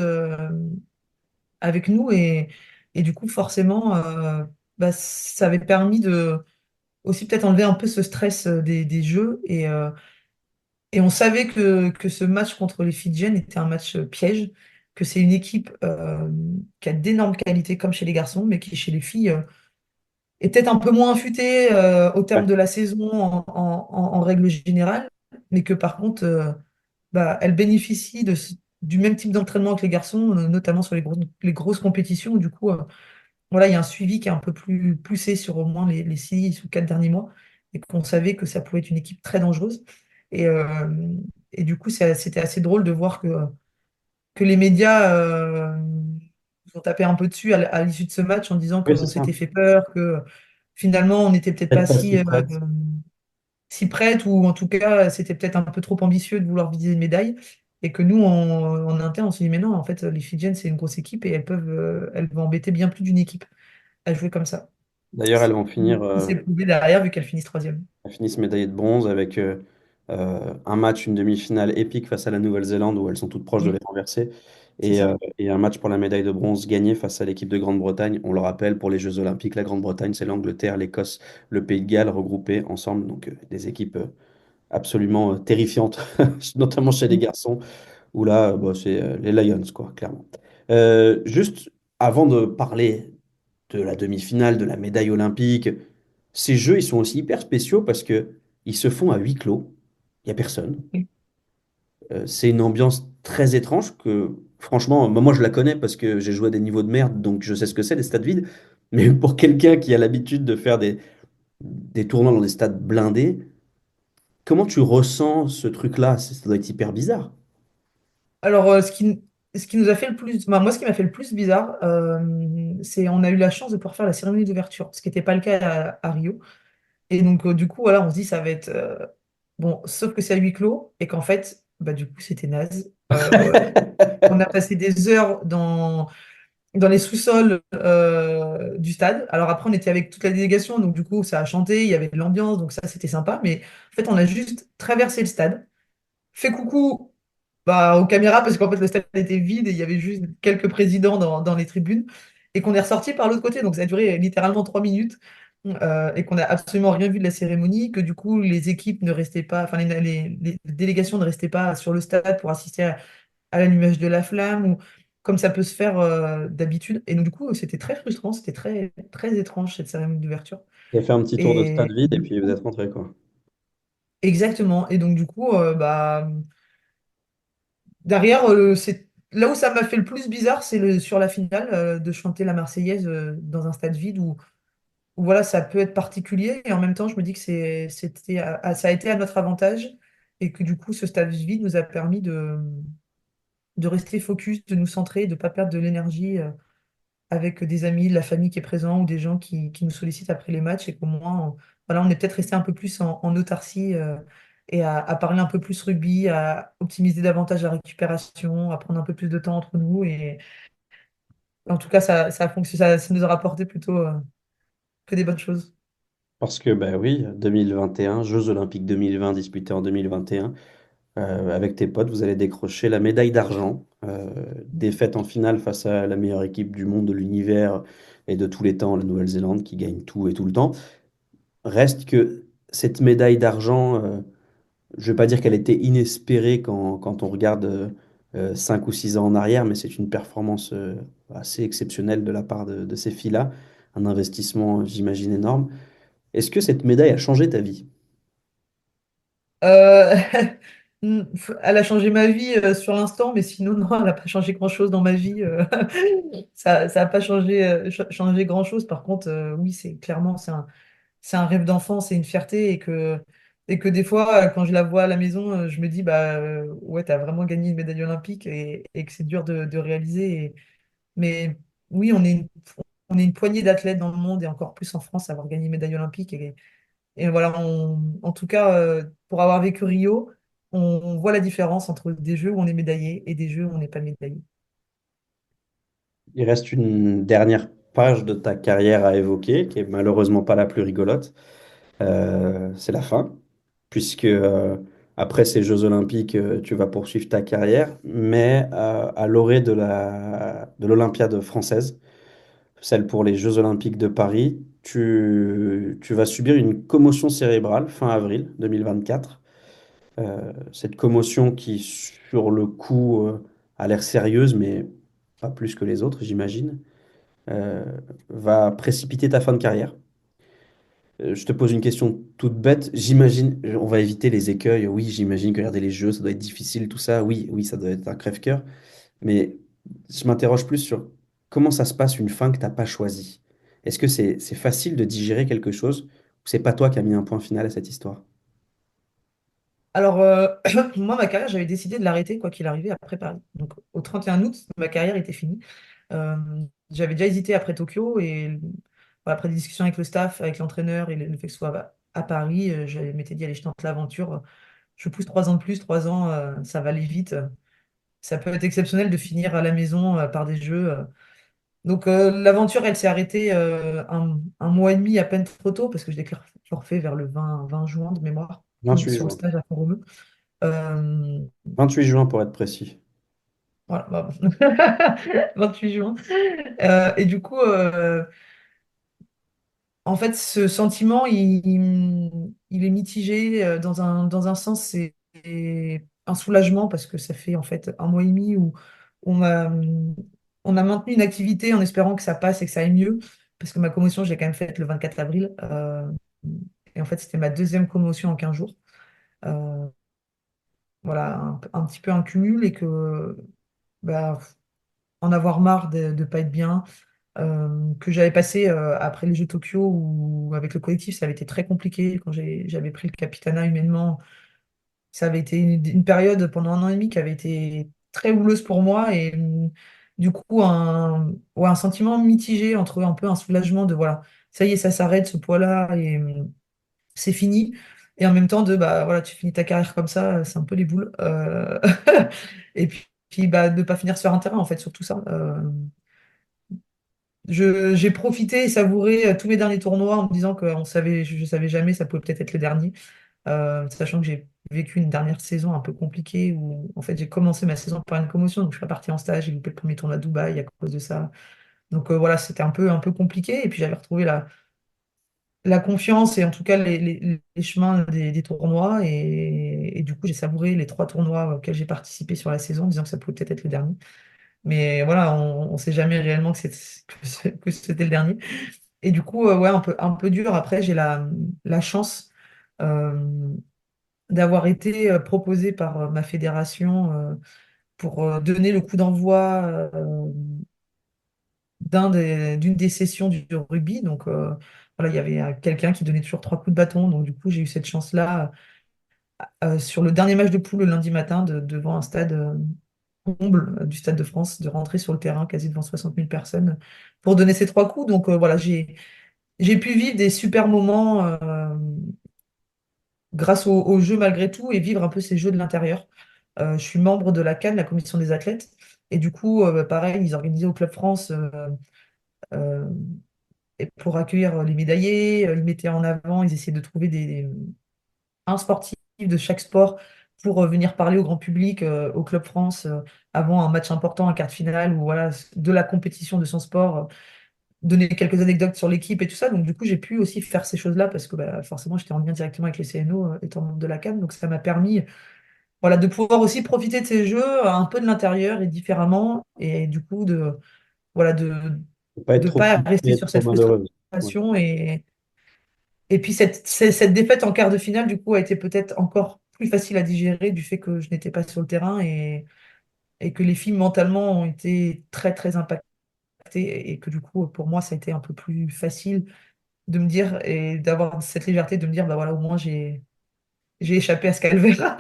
C: avec nous. Et du coup, forcément, bah, ça avait permis de aussi peut-être enlever un peu ce stress des jeux. Et on savait que ce match contre les Fidjiennes était un match piège, que c'est une équipe qui a d'énormes qualités comme chez les garçons, mais qui chez les filles est peut-être un peu moins affûtée au terme
B: Ouais.
C: de la saison en règle générale, mais que par contre, bah, elle bénéficie du même type d'entraînement que les garçons, notamment sur les grosses compétitions, où du coup, voilà, il y a un suivi qui est un peu plus poussé sur au moins les 6 ou 4 derniers mois, et qu'on savait que ça pouvait être une équipe très dangereuse. Et, euh, et du coup, c'était assez drôle de voir que les médias nous ont tapé un peu dessus à l'issue de ce match en disant
B: Oui, c'est
C: qu'on
B: ça.
C: s'était fait peur, que finalement on n'était peut-être pas
B: Peut-être pas si prête.
C: si prête, ou en tout cas c'était peut-être un peu trop ambitieux de vouloir viser une médaille. Et que nous, en interne, on s'est dit, mais non, en fait, les Fidjiennes, c'est une grosse équipe et elles vont embêter bien plus d'une équipe à jouer comme ça.
B: D'ailleurs, elles vont finir.
C: Il s'est prouvé derrière, vu qu'elles finissent troisième.
B: Elles finissent médaillées de bronze avec un match, une demi-finale épique face à la Nouvelle-Zélande où elles sont toutes proches de les
C: Oui,
B: renverser
C: c'est ça.
B: et un match pour la médaille de bronze gagné face à l'équipe de Grande-Bretagne. On le rappelle, pour les Jeux Olympiques, la Grande-Bretagne, c'est l'Angleterre, l'Écosse, le Pays de Galles regroupés ensemble. Donc des équipes absolument terrifiantes, notamment chez les
C: Mm.
B: garçons, où là, bah, c'est les Lions, quoi, clairement. Juste avant de parler de la demi-finale, de la médaille olympique. Ces jeux, ils sont aussi hyper spéciaux parce que ils se font à huis clos. Il n'y a personne.
C: Oui.
B: C'est une ambiance très étrange que, franchement, moi je la connais parce que j'ai joué à des niveaux de merde, donc je sais ce que c'est, les stades vides. Mais pour quelqu'un qui a l'habitude de faire des tournois dans des stades blindés, comment tu ressens ce truc-là? Ça doit être hyper bizarre.
C: Alors, ce qui nous a fait le plus, bah, moi, ce qui m'a fait le plus bizarre, c'est on a eu la chance de pouvoir faire la cérémonie d'ouverture, ce qui n'était pas le cas à Rio. Et donc, du coup, voilà, on se dit, ça va être bon, sauf que c'est à huis clos et qu'en fait, bah, du coup, c'était naze. On a passé des heures dans les sous-sols du stade. Alors après, on était avec toute la délégation, donc du coup, ça a chanté, il y avait de l'ambiance, donc ça, c'était sympa. Mais en fait, on a juste traversé le stade, fait coucou bah, aux caméras, parce qu'en fait, le stade était vide et il y avait juste quelques présidents dans les tribunes, et qu'on est ressorti par l'autre côté. Donc ça a duré littéralement 3 minutes. Et qu'on n'a absolument rien vu de la cérémonie, que du coup les équipes ne restaient pas, enfin les délégations ne restaient pas sur le stade pour assister à l'allumage de la flamme, ou comme ça peut se faire d'habitude. Et donc, du coup, c'était très frustrant, c'était très, très étrange cette cérémonie d'ouverture.
B: Vous avez fait un petit tour de stade
C: Et
B: vide et
C: du
B: puis vous êtes
C: coup,
B: rentré, quoi.
C: exactement. Et donc, du coup, bah, derrière, c'est là où ça m'a fait le plus bizarre, c'est sur la finale, de chanter la Marseillaise dans un stade vide où, voilà, ça peut être particulier. Et en même temps, je me dis que ça a été à notre avantage et que du coup, ce stade vide nous a permis de rester focus, de nous centrer, de ne pas perdre de l'énergie avec des amis, de la famille qui est présent ou des gens qui nous sollicitent après les matchs et qu'au moins, voilà, on est peut-être resté un peu plus en autarcie et à parler un peu plus rugby, à optimiser davantage la récupération, à prendre un peu plus de temps entre nous. Et en tout cas, ça a fonctionné, ça nous a rapporté plutôt que des bonnes choses.
B: Parce que, bah oui, 2021, Jeux Olympiques 2020 disputés en 2021, avec tes potes, vous allez décrocher la médaille d'argent. Défaite en finale face à la meilleure équipe du monde, de l'univers et de tous les temps, la Nouvelle-Zélande, qui gagne tout et tout le temps. Reste que cette médaille d'argent, je ne vais pas dire qu'elle était inespérée quand on regarde 5 ou 6 ans en arrière, mais c'est une performance assez exceptionnelle de la part de ces filles-là. Un investissement, j'imagine, énorme. Est-ce que cette médaille a changé ta vie?
C: Euh, Elle a changé ma vie sur l'instant, mais sinon, non, elle n'a pas changé grand-chose dans ma vie. Ça n'a pas changé grand-chose. Par contre, oui, c'est un rêve d'enfant, c'est une fierté et que des fois, quand je la vois à la maison, je me dis, bah ouais, t'as vraiment gagné une médaille olympique et que c'est dur de réaliser. Mais oui, on est une poignée d'athlètes dans le monde et encore plus en France à avoir gagné une médaille olympique. Et voilà, en tout cas, pour avoir vécu Rio, on voit la différence entre des jeux où on est médaillé et des jeux où on n'est pas médaillé.
B: Il reste une dernière page de ta carrière à évoquer, qui est malheureusement pas la plus rigolote. C'est la fin, puisque après ces Jeux Olympiques, tu vas poursuivre ta carrière, mais à l'orée de l'Olympiade française, celle pour les Jeux Olympiques de Paris, tu vas subir une commotion cérébrale fin avril 2024. Cette commotion qui, sur le coup, a l'air sérieuse, mais pas plus que les autres, j'imagine, euh, va précipiter ta fin de carrière. Je te pose une question toute bête. J'imagine, on va éviter les écueils. Oui, j'imagine que regarder les jeux, ça doit être difficile, tout ça. Oui, oui, ça doit être un crève-cœur. Mais je m'interroge plus sur comment ça se passe une fin que t'as pas choisie. Est-ce que c'est facile de digérer quelque chose ou c'est pas toi qui as mis un point final à cette histoire?
C: Alors, moi, ma carrière, j'avais décidé de l'arrêter quoi qu'il arrivait après Paris. Donc, au 31 août, ma carrière était finie. Euh, J'avais déjà hésité après Tokyo et voilà, après des discussions avec le staff, avec l'entraîneur et le fait que ce soit à Paris, je m'étais dit, allez, je tente l'aventure. Je pousse 3 ans de plus, 3 ans, ça va aller vite. Ça peut être exceptionnel de finir à la maison par des jeux. Donc, l'aventure, elle s'est arrêtée un mois et demi à peine trop tôt parce que je déclare forfait vers le 20 juin de mémoire
B: 28
C: sur le
B: juin.
C: stage à Font-Romeu. Euh,
B: 28 juin pour être précis.
C: voilà, bah, 28 juin. Et du coup, en fait, ce sentiment, il est mitigé. Dans un sens, c'est un soulagement parce que ça fait en fait un mois et demi où on a, on a maintenu une activité en espérant que ça passe et que ça aille mieux. Parce que ma commotion, je l'ai quand même faite le 24 avril. Et en fait, c'était ma deuxième commotion en 15 jours. Euh, voilà, un petit peu un cumul et que bah, en avoir marre de ne pas être bien, que j'avais passé après les Jeux Tokyo où avec le collectif ça avait été très compliqué quand j'avais pris le capitanat humainement. Ça avait été une période pendant 1 an et demi qui avait été très houleuse pour moi et du coup ouais, un sentiment mitigé entre un peu un soulagement de voilà, ça y est, ça s'arrête ce poids-là et c'est fini. Et en même temps de bah voilà, tu finis ta carrière comme ça, c'est un peu les boules. Et puis bah, de pas finir sur un terrain en fait, surtout ça. J'ai profité et savouré tous mes derniers tournois en me disant que je savais jamais, ça pouvait peut-être être le dernier. Sachant que j'ai vécu une dernière saison un peu compliquée où en fait j'ai commencé ma saison par une commotion, donc je suis pas partie en stage, j'ai loupé le premier tournoi à Dubaï à cause de ça. Donc voilà, c'était un peu compliqué. Et puis j'avais retrouvé la confiance et en tout cas les chemins des tournois. Et du coup, j'ai savouré les 3 tournois auxquels j'ai participé sur la saison, en disant que ça pouvait peut-être être le dernier. Mais voilà, on ne sait jamais réellement que c'était le dernier. Et du coup, ouais, un peu dur. Après, j'ai la chance euh, d'avoir été proposée par ma fédération pour donner le coup d'envoi d'une des sessions du rugby. Donc, voilà, il y avait quelqu'un qui donnait toujours 3 coups de bâton. Donc, du coup, j'ai eu cette chance-là sur le dernier match de poule le lundi matin devant un stade comble du Stade de France, de rentrer sur le terrain quasi devant 60 000 personnes pour donner ces 3 coups. Donc, voilà, j'ai pu vivre des super moments grâce au jeu malgré tout et vivre un peu ces jeux de l'intérieur. Je suis membre de la CAN, la commission des athlètes. Et du coup, pareil, ils organisaient au Club France euh, et pour accueillir les médaillés. Ils mettaient en avant, ils essayaient de trouver un sportif de chaque sport pour venir parler au grand public au Club France avant un match important, un quart de finale, ou voilà, de la compétition de son sport, donner quelques anecdotes sur l'équipe et tout ça. Donc, du coup, j'ai pu aussi faire ces choses-là parce que bah, forcément, j'étais en lien directement avec les CNO étant membre de la CAN. Donc, ça m'a permis voilà, de pouvoir aussi profiter de ces jeux un peu de l'intérieur et différemment. Et du coup, voilà,
B: Faut pas être
C: de
B: trop
C: pas
B: triste et
C: rester
B: être
C: sur
B: trop
C: cette
B: malheureuse. Ouais.
C: frustration. Et puis cette défaite en quart de finale, du coup, a été peut-être encore plus facile à digérer du fait que je n'étais pas sur le terrain et que les filles mentalement ont été très, très impactées et que du coup, pour moi, ça a été un peu plus facile de me dire et d'avoir cette légèreté de me dire, bah voilà, au moins j'ai échappé à ce calvaire.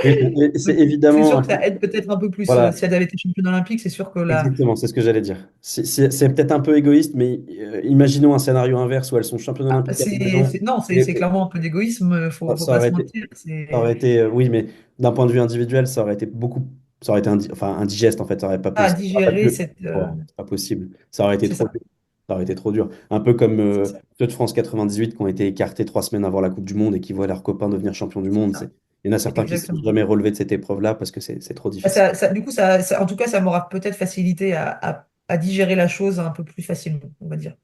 B: Oui, c'est
C: Donc, c'est
B: évidemment
C: sûr
B: un
C: que ça
B: peu.
C: aide peut-être un peu plus.
B: Voilà,
C: Si elle avait été championne olympique, c'est sûr que là,
B: exactement, c'est ce que j'allais dire. C'est peut-être un peu égoïste, mais imaginons un scénario inverse où elles sont championnes olympiques à la maison.
C: non, c'est clairement un peu d'égoïsme, faut
B: Ça
C: pas
B: aurait
C: se
B: été,
C: mentir.
B: ça aurait
C: C'est
B: été, oui, mais d'un point de vue individuel, ça aurait été beaucoup, ça aurait été enfin, indigeste en fait, ça aurait pas,
C: à
B: ça aurait pas
C: digérer
B: pu.
C: cette.
B: Voilà, c'est pas possible. Ça aurait été
C: C'est
B: trop
C: ça.
B: dur. Ça aurait été trop dur. Un peu comme
C: C'est ça.
B: ceux de France 98 qui ont été écartés 3 semaines avant la Coupe du Monde et qui voient leurs copains devenir champions du
C: C'est
B: monde.
C: ça.
B: Il y en a certains qui ne se sont
C: Exactement.
B: jamais relevés de cette épreuve-là parce que c'est trop
C: Bah,
B: difficile.
C: du coup, en tout cas, ça m'aura peut-être facilité à digérer la chose un peu plus facilement, on va dire.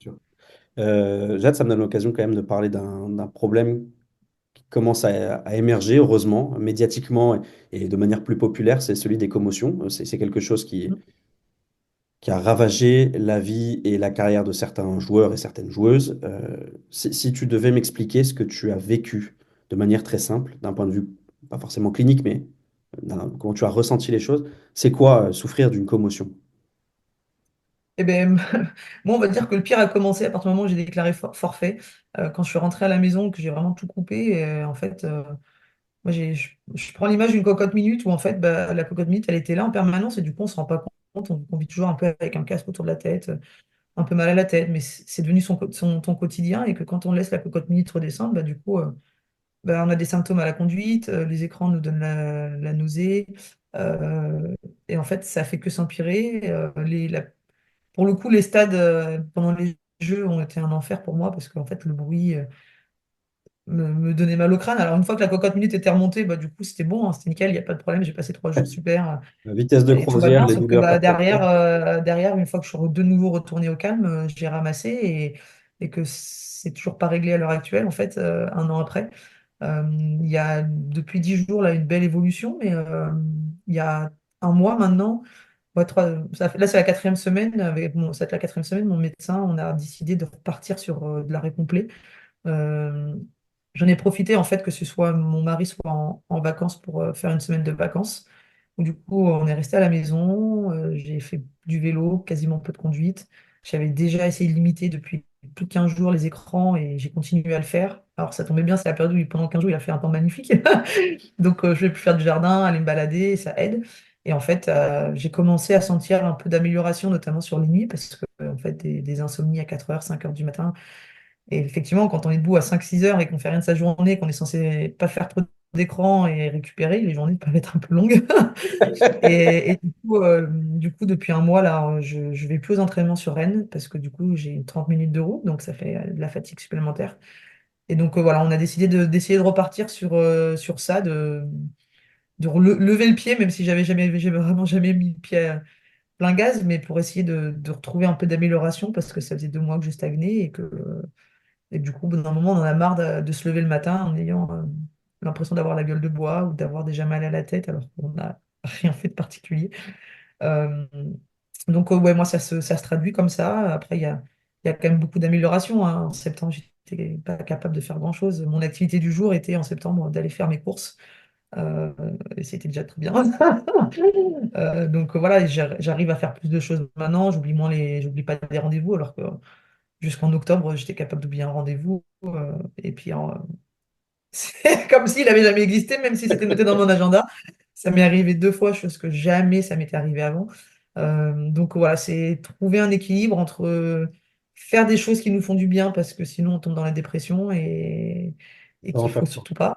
B: Jade, ça me donne l'occasion quand même de parler d'un problème qui commence à émerger, heureusement, médiatiquement et de manière plus populaire, c'est celui des commotions. C'est quelque chose qui a ravagé la vie et la carrière de certains joueurs et certaines joueuses. Si tu devais m'expliquer ce que tu as vécu de manière très simple, d'un point de vue pas forcément clinique, mais comment tu as ressenti les choses, c'est quoi souffrir d'une commotion?
C: Eh ben, moi, on va dire que le pire a commencé à partir du moment où j'ai déclaré forfait. Quand je suis rentrée à la maison, que j'ai vraiment tout coupé. Et, en fait, moi, je prends l'image d'une cocotte minute où en fait, bah, la cocotte minute, elle était là en permanence et du coup, on se rend pas compte. On vit toujours un peu avec un casque autour de la tête, un peu mal à la tête, mais c'est devenu ton quotidien et que quand on laisse la cocotte minute redescendre, bah, du coup, bah, on a des symptômes à la conduite, les écrans nous donnent la nausée, euh, et en fait, ça fait que s'empirer. Pour le coup, les stades pendant les Jeux ont été un enfer pour moi parce qu'en fait, le bruit me donnait mal au crâne. Alors, une fois que la cocotte minute était remontée, bah, du coup, c'était bon, hein, c'était nickel, il n'y a pas de problème, j'ai passé 3 jours super
B: La vitesse de
C: et tout va
B: croisière,
C: bien.
B: les
C: Sauf que
B: douleurs
C: bah,
B: persistentes.
C: derrière, une fois que je suis de nouveau retournée au calme, j'ai ramassé et que c'est toujours pas réglé à l'heure actuelle, en fait, 1 an après. Il y a depuis 10 jours là une belle évolution, mais il y a un mois maintenant, ouais, là c'est la quatrième semaine, ça va être la quatrième semaine, mon médecin, on a décidé de repartir sur de l'arrêt complet. Euh, J'en ai profité en fait que ce soit mon mari soit en vacances pour faire une semaine de vacances. Du coup, on est resté à la maison, j'ai fait du vélo, quasiment peu de conduite. J'avais déjà essayé de limiter depuis plus de 15 jours les écrans et j'ai continué à le faire. Alors ça tombait bien, c'est la période où pendant 15 jours il a fait un temps magnifique. Donc je vais plus faire du jardin, aller me balader, ça aide. Et en fait, j'ai commencé à sentir un peu d'amélioration, notamment sur les nuits, parce que en fait, des insomnies à 4 heures, 5 heures du matin, et effectivement, quand on est debout à 5-6 heures et qu'on fait rien de sa journée, qu'on est censé pas faire trop d'écran et récupérer, les journées peuvent être un peu longues. Et du coup, depuis un mois, là, je vais plus aux entraînements sur Rennes parce que du coup, j'ai 30 minutes de route, donc ça fait de la fatigue supplémentaire. Et donc, voilà, on a décidé d'essayer de repartir sur ça, de lever le pied, même si j'ai vraiment jamais mis le pied à plein gaz, mais pour essayer de retrouver un peu d'amélioration parce que ça faisait 2 mois que je stagnais et que Et du coup, au bout d'un moment, on en a marre de se lever le matin en ayant l'impression d'avoir la gueule de bois ou d'avoir déjà mal à la tête alors qu'on n'a rien fait de particulier. Euh, donc, ouais, moi, ça se traduit comme ça. Après, il y a quand même beaucoup d'améliorations, hein. En septembre, j'étais pas capable de faire grand-chose. Mon activité du jour était en septembre d'aller faire mes courses. Euh, et c'était déjà très bien. Donc voilà, j'arrive à faire plus de choses maintenant. J'oublie pas des rendez-vous, alors que jusqu'en octobre, j'étais capable d'oublier un rendez-vous. Et puis, c'est comme s'il avait jamais existé, même si c'était noté dans mon agenda. Ça m'est arrivé 2 fois, chose que jamais ça m'était arrivé avant. Donc voilà, c'est trouver un équilibre entre faire des choses qui nous font du bien, parce que sinon on tombe dans la dépression et
B: Pas en
C: qu'il
B: faire
C: faut
B: trop.
C: surtout pas.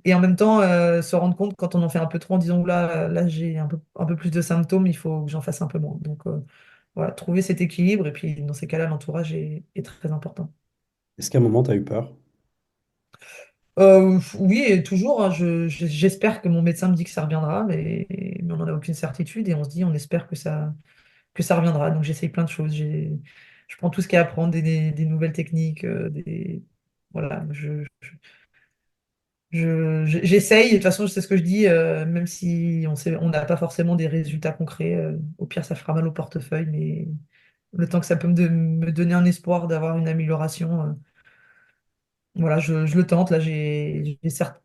C: Et en même temps, se rendre compte quand on en fait un peu trop en disant, oula, là j'ai un peu plus de symptômes, il faut que j'en fasse un peu moins. Donc voilà, trouver cet équilibre. Et puis dans ces cas-là, l'entourage est très important.
B: Est-ce qu'à un moment, tu as eu peur?
C: Oui, et toujours, hein, j'espère que mon médecin me dit que ça reviendra, mais on n'en a aucune certitude et on se dit, on espère que ça reviendra. Donc j'essaye plein de choses. Je prends tout ce qu'il y a à apprendre, des nouvelles techniques, voilà, j'essaye. Et de toute façon, c'est ce que je dis, même si on n'a pas forcément des résultats concrets. Au pire, ça fera mal au portefeuille, mais le temps que ça peut me donner un espoir d'avoir une amélioration, voilà, je le tente. Là,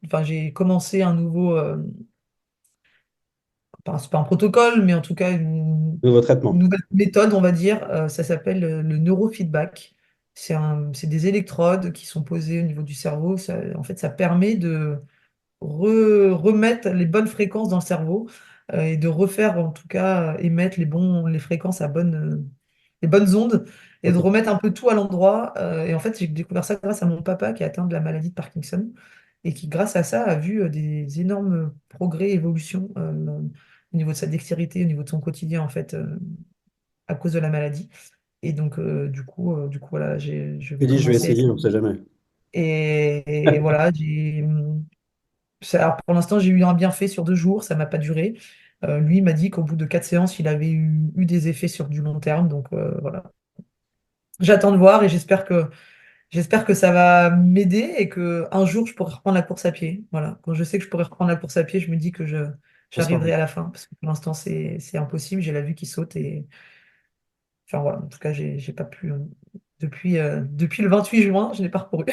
C: enfin, j'ai commencé un nouveau, c'est pas un protocole, mais en tout cas
B: Nouveau
C: une
B: traitement.
C: nouvelle méthode, on va dire. Ça s'appelle le neurofeedback. C'est des électrodes qui sont posées au niveau du cerveau. En fait, ça permet de remettre les bonnes fréquences dans le cerveau, et de refaire, en tout cas, émettre les fréquences les bonnes ondes, et de
B: Ok.
C: remettre un peu tout à l'endroit. Et en fait, j'ai découvert ça grâce à mon papa qui est atteint de la maladie de Parkinson et qui, grâce à ça, a vu des énormes progrès, évolutions au niveau de sa dextérité, au niveau de son quotidien, en fait, à cause de la maladie. Et donc, du coup, voilà, je
B: Tu
C: vais
B: dis, je vais
C: commencer à
B: essayer, on ne sait
C: essayer.
B: jamais.
C: Et voilà, alors, pour l'instant, j'ai eu un bienfait sur 2 jours, ça m'a pas duré. Lui m'a dit qu'au bout de 4 séances, il avait eu des effets sur du long terme. Donc voilà. J'attends de voir et j'espère que ça va m'aider et que un jour je pourrai reprendre la course à pied. Voilà. Quand je sais que je pourrai reprendre la course à pied, je me dis que
B: Ça sera
C: j'arriverai à la fin. Parce que pour l'instant, c'est impossible. J'ai la vue qui saute et enfin voilà. En tout cas, j'ai pas pu. Depuis le 28 juin, je n'ai pas recouru.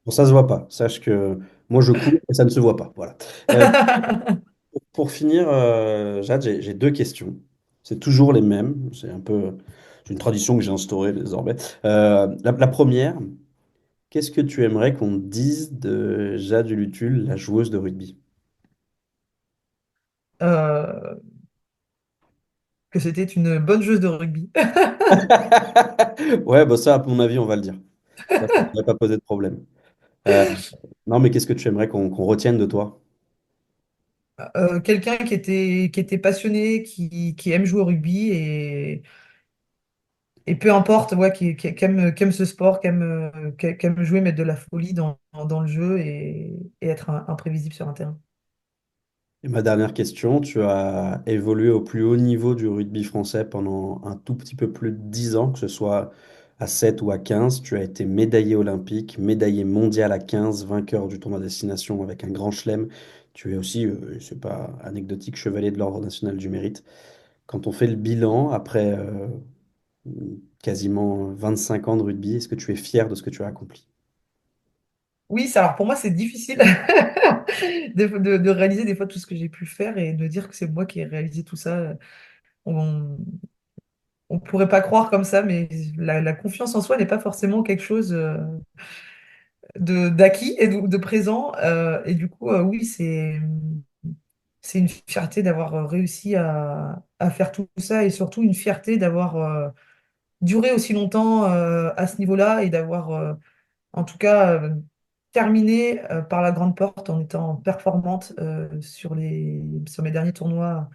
B: bon, ça se voit pas. Sache que moi, je cours et ça ne se voit pas. Voilà. Euh, pour finir, Jade, j'ai deux questions. C'est toujours les mêmes. C'est une tradition que j'ai instaurée désormais. La première, qu'est-ce que tu aimerais qu'on dise de Jade Lutul, la joueuse de rugby?
C: Euh, que c'était une bonne joueuse de rugby.
B: Ouais, bah ça, à mon avis, on va le dire. Ça ne devrait pas poser de problème. Euh, non, mais qu'est-ce que tu aimerais qu'on retienne de toi?
C: Quelqu'un qui était passionné, qui aime jouer au rugby et peu importe, ouais, qui aime ce sport, qui aime jouer, mettre de la folie dans le jeu et être imprévisible sur un terrain.
B: Et ma dernière question, tu as évolué au plus haut niveau du rugby français pendant un tout petit peu plus de 10 ans, que ce soit à 7 ou à 15. Tu as été médaillé olympique, médaillé mondial à 15, vainqueur du tournoi destination avec un grand chelem. Tu es aussi, c'est pas anecdotique, chevalier de l'Ordre national du mérite. Quand on fait le bilan après quasiment 25 ans de rugby, est-ce que tu es fier de ce que tu as accompli?
C: Oui, alors pour moi, c'est difficile de réaliser des fois tout ce que j'ai pu faire et de dire que c'est moi qui ai réalisé tout ça. On ne pourrait pas croire comme ça, mais la confiance en soi n'est pas forcément quelque chose d'acquis et de présent. Et du coup, oui, c'est une fierté d'avoir réussi à faire tout ça et surtout une fierté d'avoir duré aussi longtemps à ce niveau-là et d'avoir en tout cas terminé par la grande porte en étant performante sur mes derniers tournois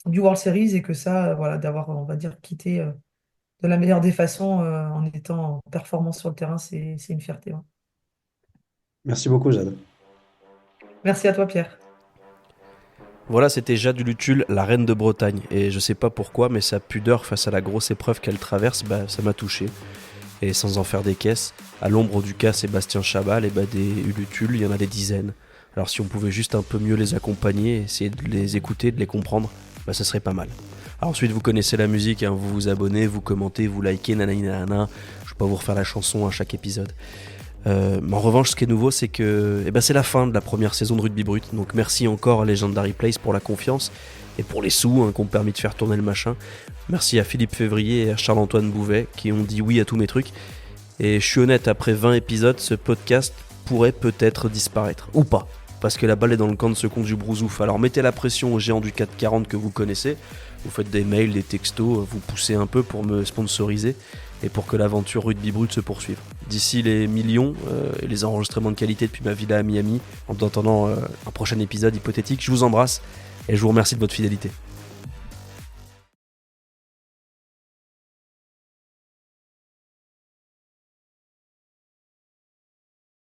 C: du World Series et que ça, voilà, d'avoir, on va dire, quitté de la meilleure des façons en étant performant sur le terrain, c'est une fierté, ouais.
B: Merci beaucoup, Jade.
C: Merci à toi, Pierre.
A: Voilà, c'était Jade Lutul, la reine de Bretagne. Et je sais pas pourquoi, mais sa pudeur face à la grosse épreuve qu'elle traverse, bah, ça m'a touché. et sans en faire des caisses. À l'ombre du cas Sébastien Chabal, et des Ulutul, il y en a des dizaines. Alors si on pouvait juste un peu mieux les accompagner, essayer de les écouter, de les comprendre, ça serait pas mal. Alors ensuite vous connaissez la musique, hein, vous vous abonnez, vous commentez, vous likez, nanana. Je vais pas vous refaire la chanson à chaque épisode. Mais en revanche, ce qui est nouveau, c'est que c'est la fin de la première saison de Rugby Brut. Donc merci encore à Legendary Place pour la confiance et pour les sous qui ont permis de faire tourner le machin. Merci à Philippe Février et à Charles-Antoine Bouvet qui ont dit oui à tous mes trucs. Et je suis honnête, après 20 épisodes, ce podcast pourrait peut-être disparaître. Ou pas, parce que la balle est dans le camp de ce con du Brousouf. Alors mettez la pression aux géants du 440 que vous connaissez. Vous faites des mails, des textos, vous poussez un peu pour me sponsoriser et pour que l'aventure Rugby Brut se poursuive. D'ici les millions et les enregistrements de qualité depuis ma villa à Miami, en attendant un prochain épisode hypothétique, je vous embrasse et je vous remercie de votre fidélité.